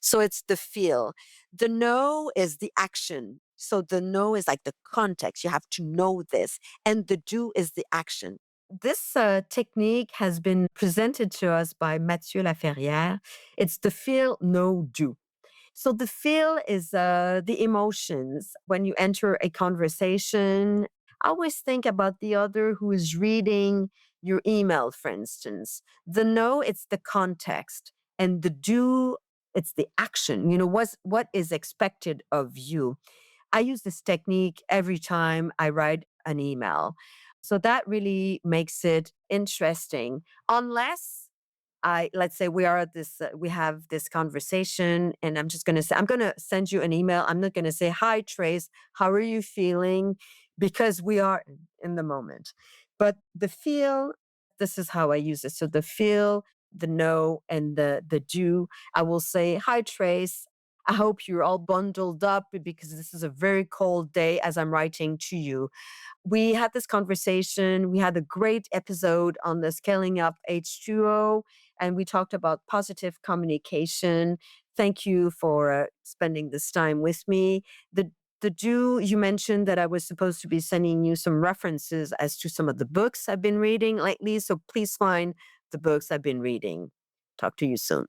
So it's the feel. The know is the action. So the know is like the context. You have to know this. And the do is the action. This technique has been presented to us by Mathieu Laferrière. It's the feel, know, do. So the feel is the emotions. When you enter a conversation, always think about the other who is reading your email, for instance. The know, it's the context. And the do It's the action. What is expected of you. I use this technique every time I write an email. So that really makes it interesting. Unless let's say we have this conversation, and I'm going to send you an email. I'm not going to say, "Hi, Trace, how are you feeling?" Because we are in the moment. But the feel, this is how I use it. So the feel, the know, and the do. I will say, "Hi, Trace. I hope you're all bundled up because this is a very cold day as I'm writing to you. We had this conversation. We had a great episode on the scaling up H2O, and we talked about positive communication. Thank you for spending this time with me. The do, you mentioned that I was supposed to be sending you some references as to some of the books I've been reading lately. So please find the books I've been reading. Talk to you soon."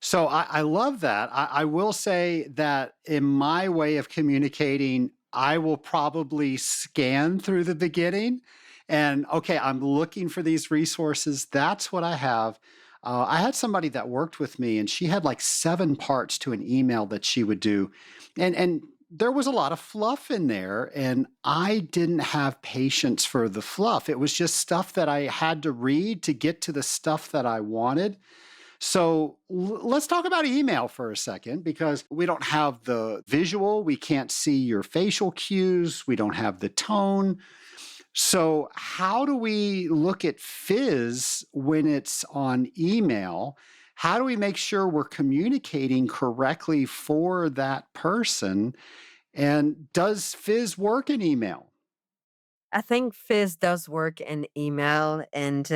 So I love that. I will say that in my way of communicating, I will probably scan through the beginning and, okay, I'm looking for these resources. That's what I have. I had somebody that worked with me, and she had like 7 parts to an email that she would do. And there was a lot of fluff in there, and I didn't have patience for the fluff. It was just stuff that I had to read to get to the stuff that I wanted. So let's talk about email for a second, because we don't have the visual. We can't see your facial cues. We don't have the tone. So, how do we look at fizz when it's on email? How do we make sure we're communicating correctly for that person? And does fizz work in email? I think fizz does work in email, and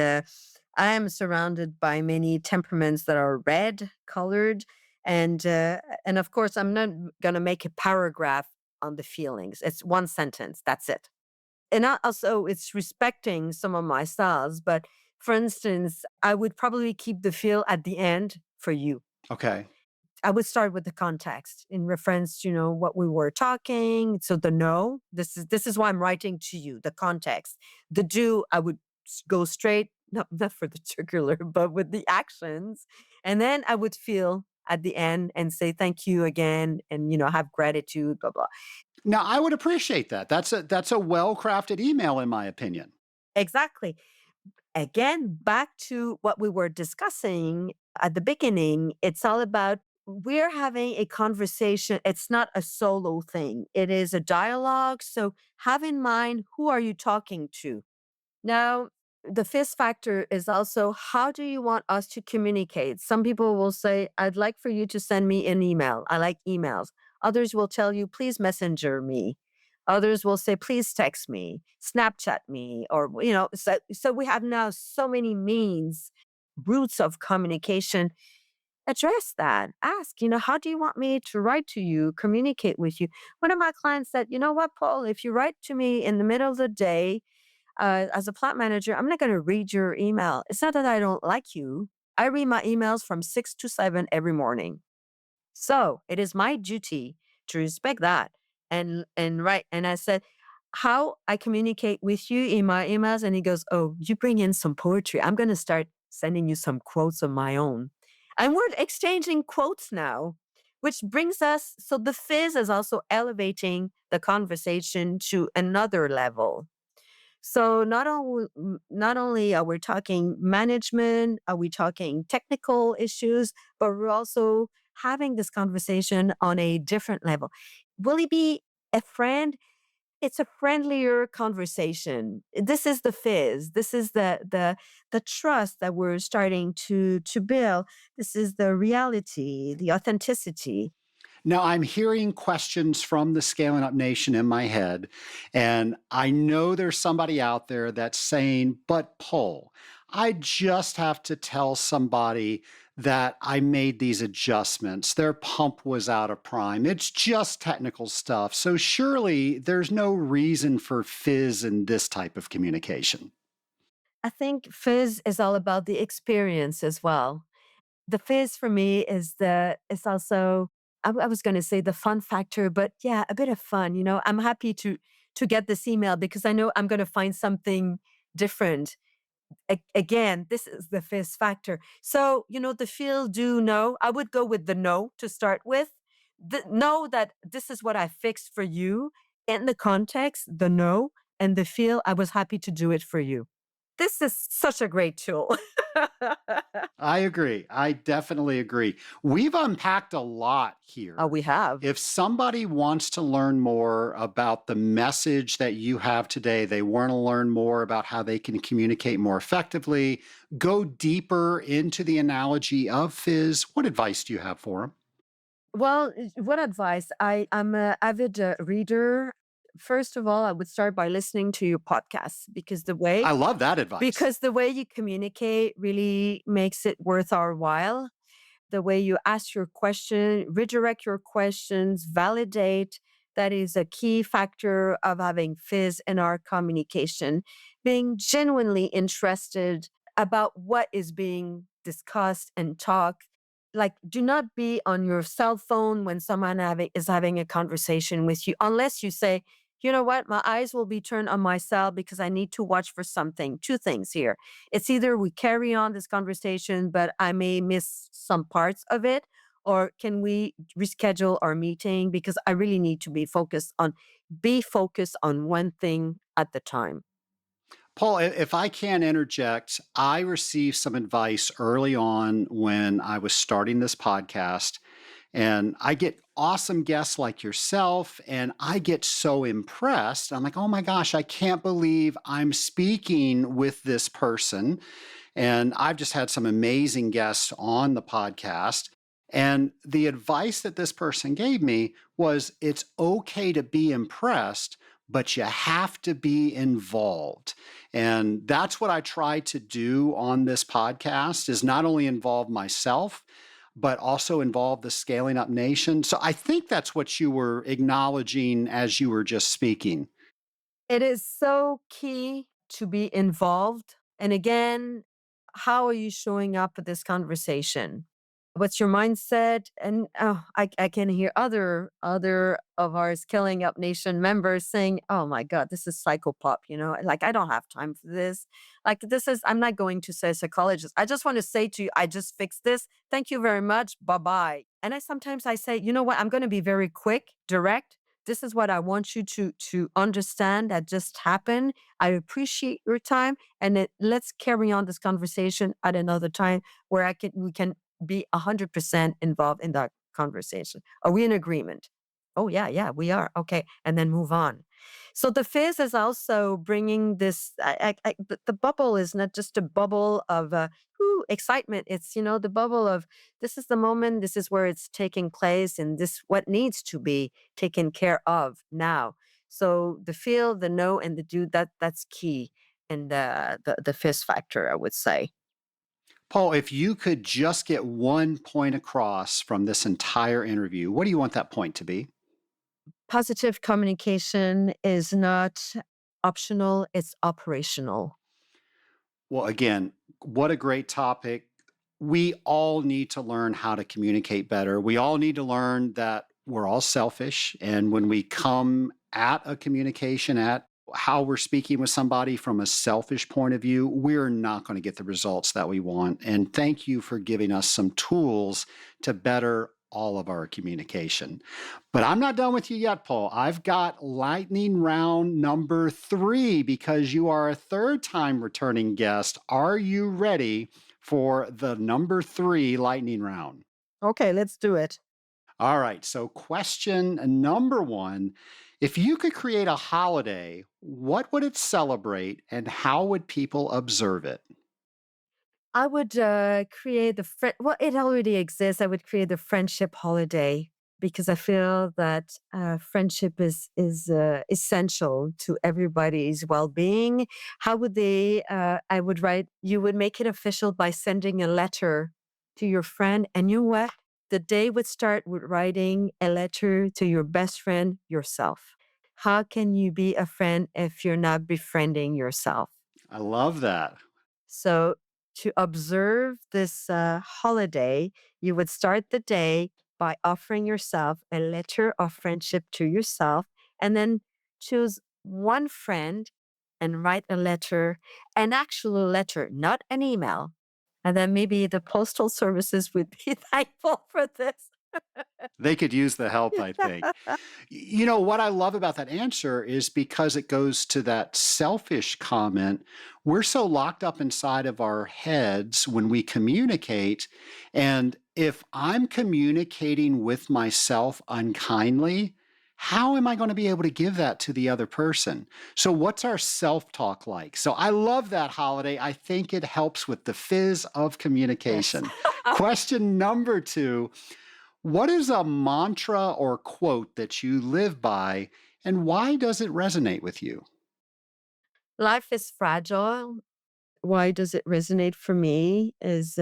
I am surrounded by many temperaments that are red colored, and of course, I'm not going to make a paragraph on the feelings. It's one sentence. That's it. And also, it's respecting some of my styles. But for instance, I would probably keep the feel at the end for you. Okay. I would start with the context in reference to, what we were talking. So the no, this is why I'm writing to you, the context. The do, I would go straight, not for the jugular, but with the actions. And then I would feel at the end and say thank you again, and have gratitude, blah blah. Now, I would appreciate that. That's a well-crafted email, in my opinion. Exactly. Again, back to what we were discussing at the beginning, it's all about we're having a conversation. It's not a solo thing, it is a dialogue. So have in mind, who are you talking to? Now, the fifth factor is also, how do you want us to communicate? Some people will say, "I'd like for you to send me an email. I like emails." Others will tell you, "Please messenger me." Others will say, "Please text me, Snapchat me," or, so we have now so many means, routes of communication. Address that. Ask, how do you want me to write to you, communicate with you? One of my clients said, "You know what, Paul, if you write to me in the middle of the day, as a plant manager, I'm not going to read your email. It's not that I don't like you. I read my emails from 6 to 7 every morning. So it is my duty to respect that." And right. And I said, "How I communicate with you in my emails?" And he goes, "Oh, you bring in some poetry. I'm going to start sending you some quotes of my own." And we're exchanging quotes now, which brings us. So the fizz is also elevating the conversation to another level. So not only are we talking management, are we talking technical issues, but we're also having this conversation on a different level. Will he be a friend? It's a friendlier conversation. This is the fizz. This is the trust that we're starting to build. This is the reality, the authenticity. Now, I'm hearing questions from the Scaling Up Nation in my head, and I know there's somebody out there that's saying, but Paul, I just have to tell somebody that I made these adjustments. Their pump was out of prime. It's just technical stuff. So surely there's no reason for fizz in this type of communication. I think fizz is all about the experience as well. The fizz for me is also, I was going to say the fun factor, but yeah, a bit of fun. I'm happy to get this email because I know I'm going to find something different. Again, this is the fizz factor. So, the feel, do, know. I would go with the know to start with. Know that this is what I fixed for you in the context, the know, and the feel, I was happy to do it for you. This is such a great tool. I agree. I definitely agree. We've unpacked a lot here. We have. If somebody wants to learn more about the message that you have today, they want to learn more about how they can communicate more effectively, go deeper into the analogy of fizz, what advice do you have for them? Well, what advice? I'm an avid reader. First of all, I would start by listening to your podcasts I love that advice. because the way you communicate really makes it worth our while. The way you ask your question, redirect your questions, validate. That is a key factor of having fizz in our communication. Being genuinely interested about what is being discussed and talked. Like, do not be on your cell phone when someone is having a conversation with you, unless you say, you know what, my eyes will be turned on my cell because I need to watch for something. Two things here. It's either we carry on this conversation, but I may miss some parts of it, or can we reschedule our meeting because I really need to be focused on one thing at the time. Paul, if I can interject, I received some advice early on when I was starting this podcast. And I get awesome guests like yourself, and I get so impressed. I'm like, oh my gosh, I can't believe I'm speaking with this person. And I've just had some amazing guests on the podcast. And the advice that this person gave me was it's okay to be impressed, but you have to be involved. And that's what I try to do on this podcast is not only involve myself, but also involve the Scaling Up Nation. So I think that's what you were acknowledging as you were just speaking. It is so key to be involved. And again, how are you showing up at this conversation? What's your mindset? And I can hear other of our Scaling Up Nation members saying, "Oh my God, this is psychopop." Like I don't have time for this. Like this is. I'm not going to say psychologist. I just want to say to you, I just fixed this. Thank you very much. Bye bye. And I sometimes say, you know what? I'm going to be very quick, direct. This is what I want you to understand that just happened. I appreciate your time, and let's carry on this conversation at another time where we can be 100% involved in that conversation. Are we in agreement? Oh yeah, yeah, we are. Okay, and then move on. So the fizz is also bringing this. The bubble is not just a bubble of excitement. It's the bubble of this is the moment. This is where it's taking place, and this what needs to be taken care of now. So the feel, the know, and the do that's key in the fizz factor. I would say. Paul, if you could just get one point across from this entire interview, what do you want that point to be? Positive communication is not optional, it's operational. Well, again, what a great topic. We all need to learn how to communicate better. We all need to learn that we're all selfish. And when we come at a communication, at how we're speaking with somebody from a selfish point of view, we're not going to get the results that we want. And thank you for giving us some tools to better all of our communication. But I'm not done with you yet, Paul. I've got lightning round number 3 because you are a third time returning guest. Are you ready for the number 3 lightning round? Okay, let's do it. All right. So, question number 1, if you could create a holiday, what would it celebrate and how would people observe it? I would create well, it already exists. I would create the friendship holiday because I feel that friendship is essential to everybody's well-being. How would they? I would write. You would make it official by sending a letter to your friend, and you know what? The day would start with writing a letter to your best friend yourself. How can you be a friend if you're not befriending yourself? I love that. So, to observe this holiday, you would start the day by offering yourself a letter of friendship to yourself, and then choose one friend and write a letter, an actual letter, not an email. And then maybe the postal services would be thankful for this. They could use the help, I think. What I love about that answer is because it goes to that selfish comment. We're so locked up inside of our heads when we communicate. And if I'm communicating with myself unkindly, how am I going to be able to give that to the other person? So, what's our self talk like? So, I love that, Holiday. I think it helps with the fizz of Yes. communication. Question number 2: what is a mantra or quote that you live by, and why does it resonate with you? Life is fragile. Why does it resonate for me is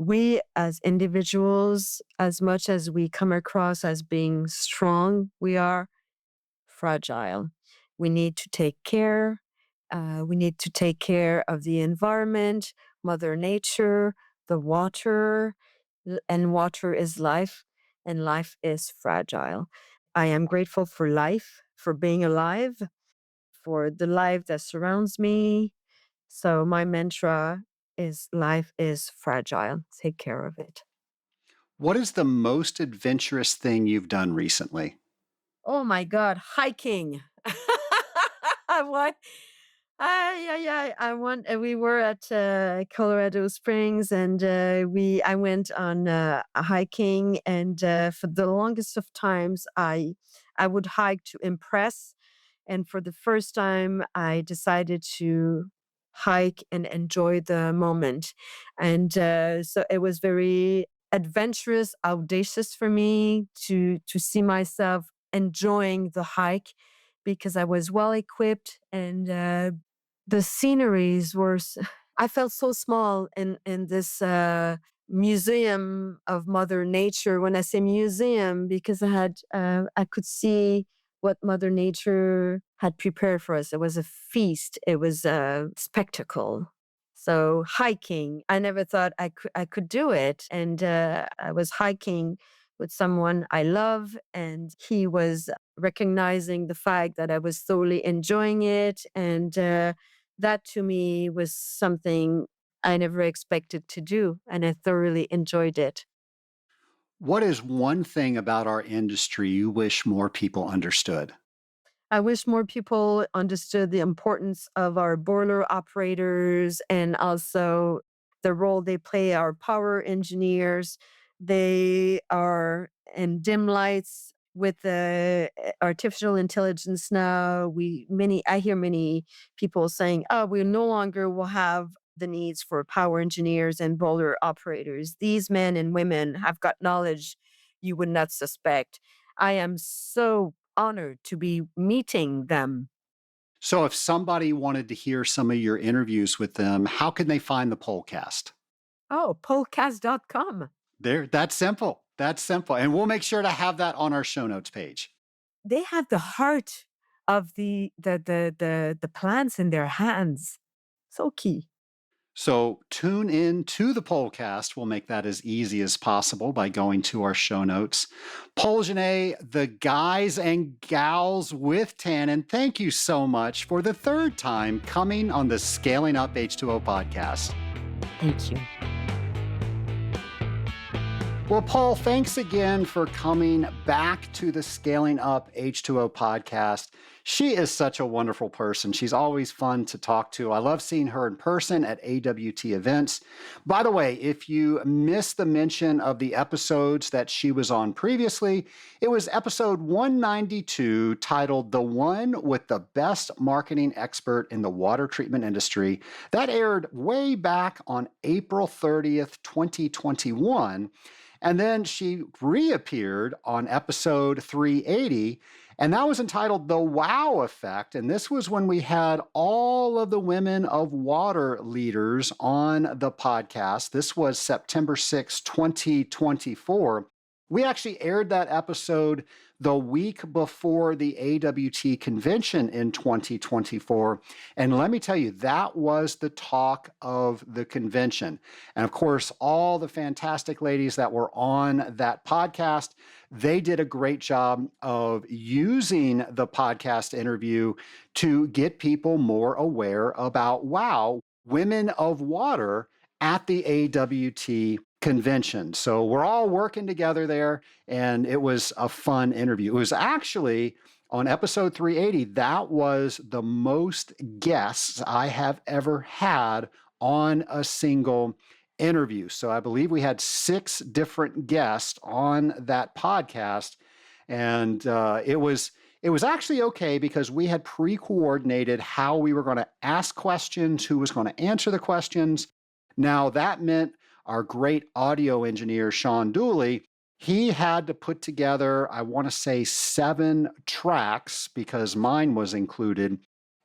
we as individuals, as much as we come across as being strong, we are fragile. We need to take care. We need to take care of the environment, Mother Nature, the water, and water is life, and life is fragile. I am grateful for life, for being alive, for the life that surrounds me. So my mantra is life is fragile. Take care of it. What is the most adventurous thing you've done recently? Oh my God, hiking. I want, I want, we were at Colorado Springs and I went on hiking and for the longest of times, I would hike to impress. And for the first time, I decided to hike and enjoy the moment. And so it was very adventurous, audacious for me to see myself enjoying the hike because I was well equipped and the sceneries were. I felt so small in this museum of Mother Nature. When I say museum, because I could see what Mother Nature had prepared for us. It was a feast. It was a spectacle. So hiking, I never thought I could do it, and I was hiking with someone I love, and he was recognizing the fact that I was thoroughly enjoying it, and that to me was something I never expected to do, and I thoroughly enjoyed it. What is one thing about our industry you wish more people understood? I wish more people understood the importance of our boiler operators and also the role they play, our power engineers. They are in dim lights with the artificial intelligence now. I hear many people saying, "Oh, we no longer will have the needs for power engineers and boiler operators. These men and women have got knowledge you would not suspect." I am so honored to be meeting them. So, if somebody wanted to hear some of your interviews with them, how can they find the Polecast? Oh, podcast.com. There, that's simple. That's simple. And we'll make sure to have that on our show notes page. They have the heart of the plants in their hands. So key. So tune in to the Polecast. We'll make that as easy as possible by going to our show notes. Paule Genest, the guys and gals with Tannin, thank you so much for the third time coming on the Scaling Up H2O podcast. Thank you. Well, Paule, thanks again for coming back to the Scaling Up H2O podcast. She is such a wonderful person. She's always fun to talk to. I love seeing her in person at AWT events. By the way, if you missed the mention of the episodes that she was on previously, it was episode 192 titled The One with the Best Marketing Expert in the Water Treatment Industry. That aired way back on April 30th, 2021. And then she reappeared on episode 380, and that was entitled The Wow Effect. And this was when we had all of the women of water leaders on the podcast. This was September 6, 2024. We actually aired that episode the week before the AWT convention in 2024. And let me tell you, that was the talk of the convention. And of course, all the fantastic ladies that were on that podcast, They did a great job of using the podcast interview to get people more aware about, wow, women of water at the AWT convention. So we're all working together there, and it was a fun interview. It was actually on episode 380, that was the most guests I have ever had on a single interview. So I believe we had 6 different guests on that podcast, and it was actually okay because we had pre-coordinated how we were going to ask questions, who was going to answer the questions. Now that meant our great audio engineer Sean Dooley, he had to put together, I want to say 7 tracks because mine was included,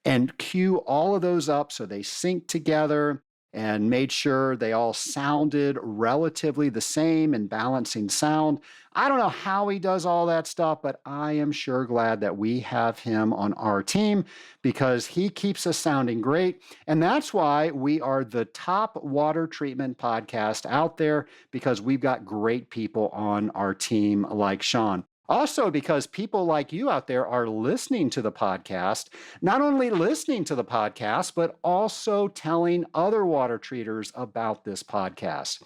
and cue all of those up so they sync together and made sure they all sounded relatively the same and balancing sound. I don't know how he does all that stuff, but I am sure glad that we have him on our team because he keeps us sounding great. And that's why we are the top water treatment podcast out there, because we've got great people on our team like Sean. Also, because people like you out there are listening to the podcast, not only listening to the podcast, but also telling other water treaters about this podcast.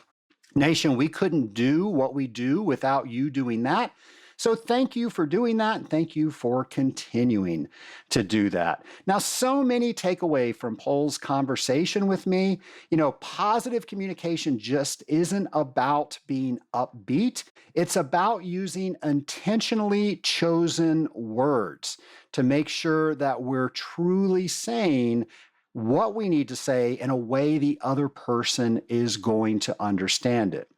Nation, we couldn't do what we do without you doing that. So thank you for doing that, and thank you for continuing to do that. Now, so many take away from Paule's conversation with me. Positive communication just isn't about being upbeat. It's about using intentionally chosen words to make sure that we're truly saying what we need to say in a way the other person is going to understand it.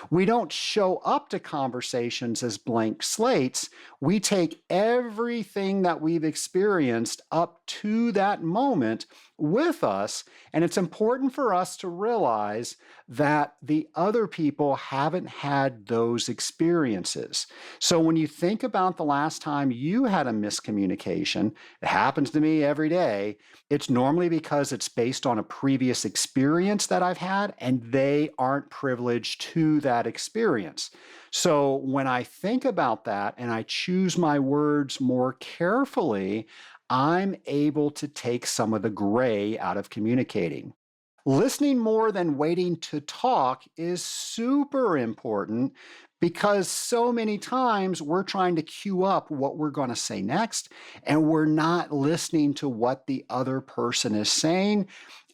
We don't show up to conversations as blank slates. We take everything that we've experienced up to that moment with us, and it's important for us to realize that the other people haven't had those experiences. So when you think about the last time you had a miscommunication, it happens to me every day, it's normally because it's based on a previous experience that I've had, and they aren't privileged to that experience. So when I think about that and I choose my words more carefully, I'm able to take some of the gray out of communicating. Listening more than waiting to talk is super important because so many times we're trying to cue up what we're going to say next, and we're not listening to what the other person is saying.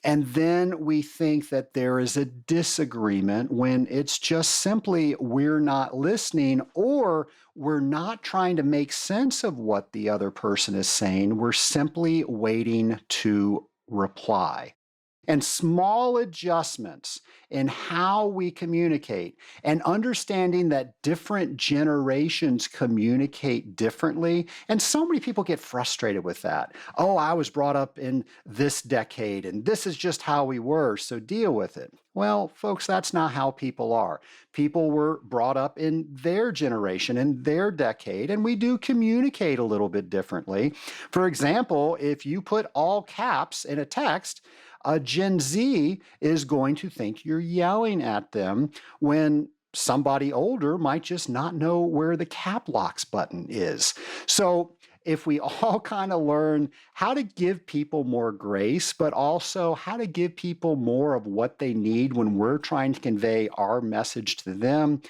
And then we think that there is a disagreement when it's just simply we're not listening, or we're not trying to make sense of what the other person is saying. We're simply waiting to reply. And small adjustments in how we communicate, and understanding that different generations communicate differently. And so many people get frustrated with that. Oh, I was brought up in this decade, and this is just how we were, so deal with it. Well, folks, that's not how people are. People were brought up in their generation, in their decade, and we do communicate a little bit differently. For example, if you put all caps in a text, a Gen Z is going to think you're yelling at them when somebody older might just not know where the cap locks button is. So if we all kind of learn how to give people more grace, but also how to give people more of what they need when we're trying to convey our message to them,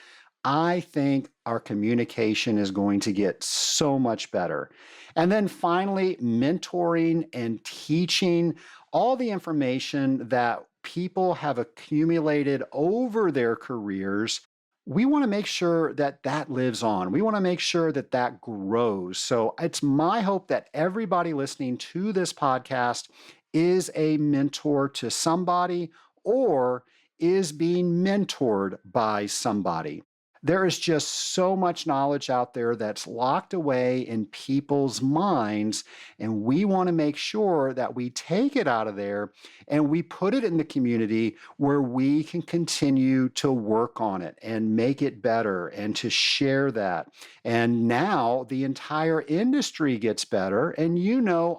I think our communication is going to get so much better. And then finally, mentoring and teaching all the information that people have accumulated over their careers. We want to make sure that that lives on. We want to make sure that that grows. So it's my hope that everybody listening to this podcast is a mentor to somebody or is being mentored by somebody. There is just so much knowledge out there that's locked away in people's minds, and we want to make sure that we take it out of there and we put it in the community where we can continue to work on it and make it better and to share that. And now the entire industry gets better, and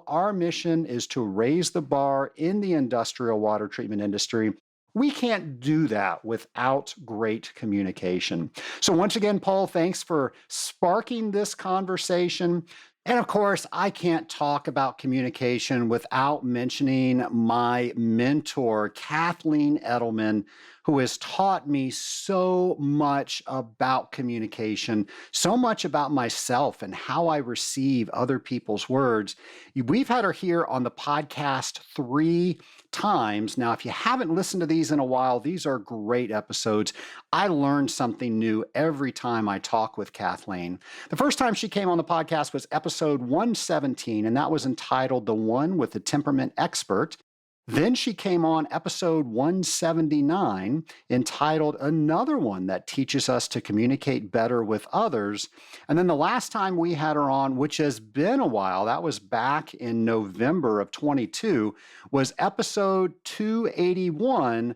our mission is to raise the bar in the industrial water treatment industry We can't do that without great communication. So once again, Paul, thanks for sparking this conversation. And of course, I can't talk about communication without mentioning my mentor, Kathleen Edelman, who has taught me so much about communication, so much about myself and how I receive other people's words. We've had her here on the podcast 3 times. Now, if you haven't listened to these in a while, these are great episodes. I learn something new every time I talk with Kathleen. The first time she came on the podcast was episode 117, and that was entitled The One with the Temperament Expert. Then she came on episode 179, entitled Another One That Teaches Us to Communicate Better with Others. And then the last time we had her on, which has been a while, that was back in November of 22, was episode 281,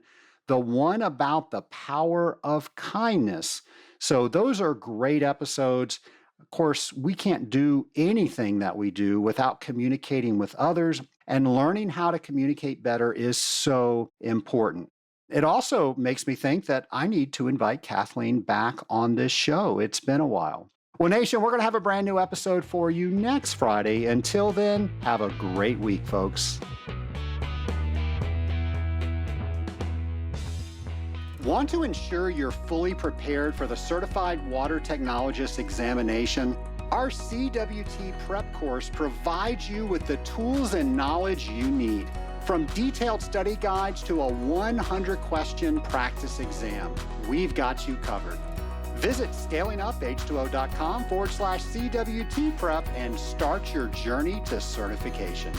The One About the Power of Kindness. So those are great episodes. Of course, we can't do anything that we do without communicating with others, and learning how to communicate better is so important. It also makes me think that I need to invite Kathleen back on this show. It's been a while. Well, Nation, we're going to have a brand new episode for you next Friday. Until then, have a great week, folks. Want to ensure you're fully prepared for the Certified Water Technologist examination? Our CWT prep course provides you with the tools and knowledge you need, from detailed study guides to a 100-question practice exam. We've got you covered. Visit scalinguph2o.com/CWT prep and start your journey to certification.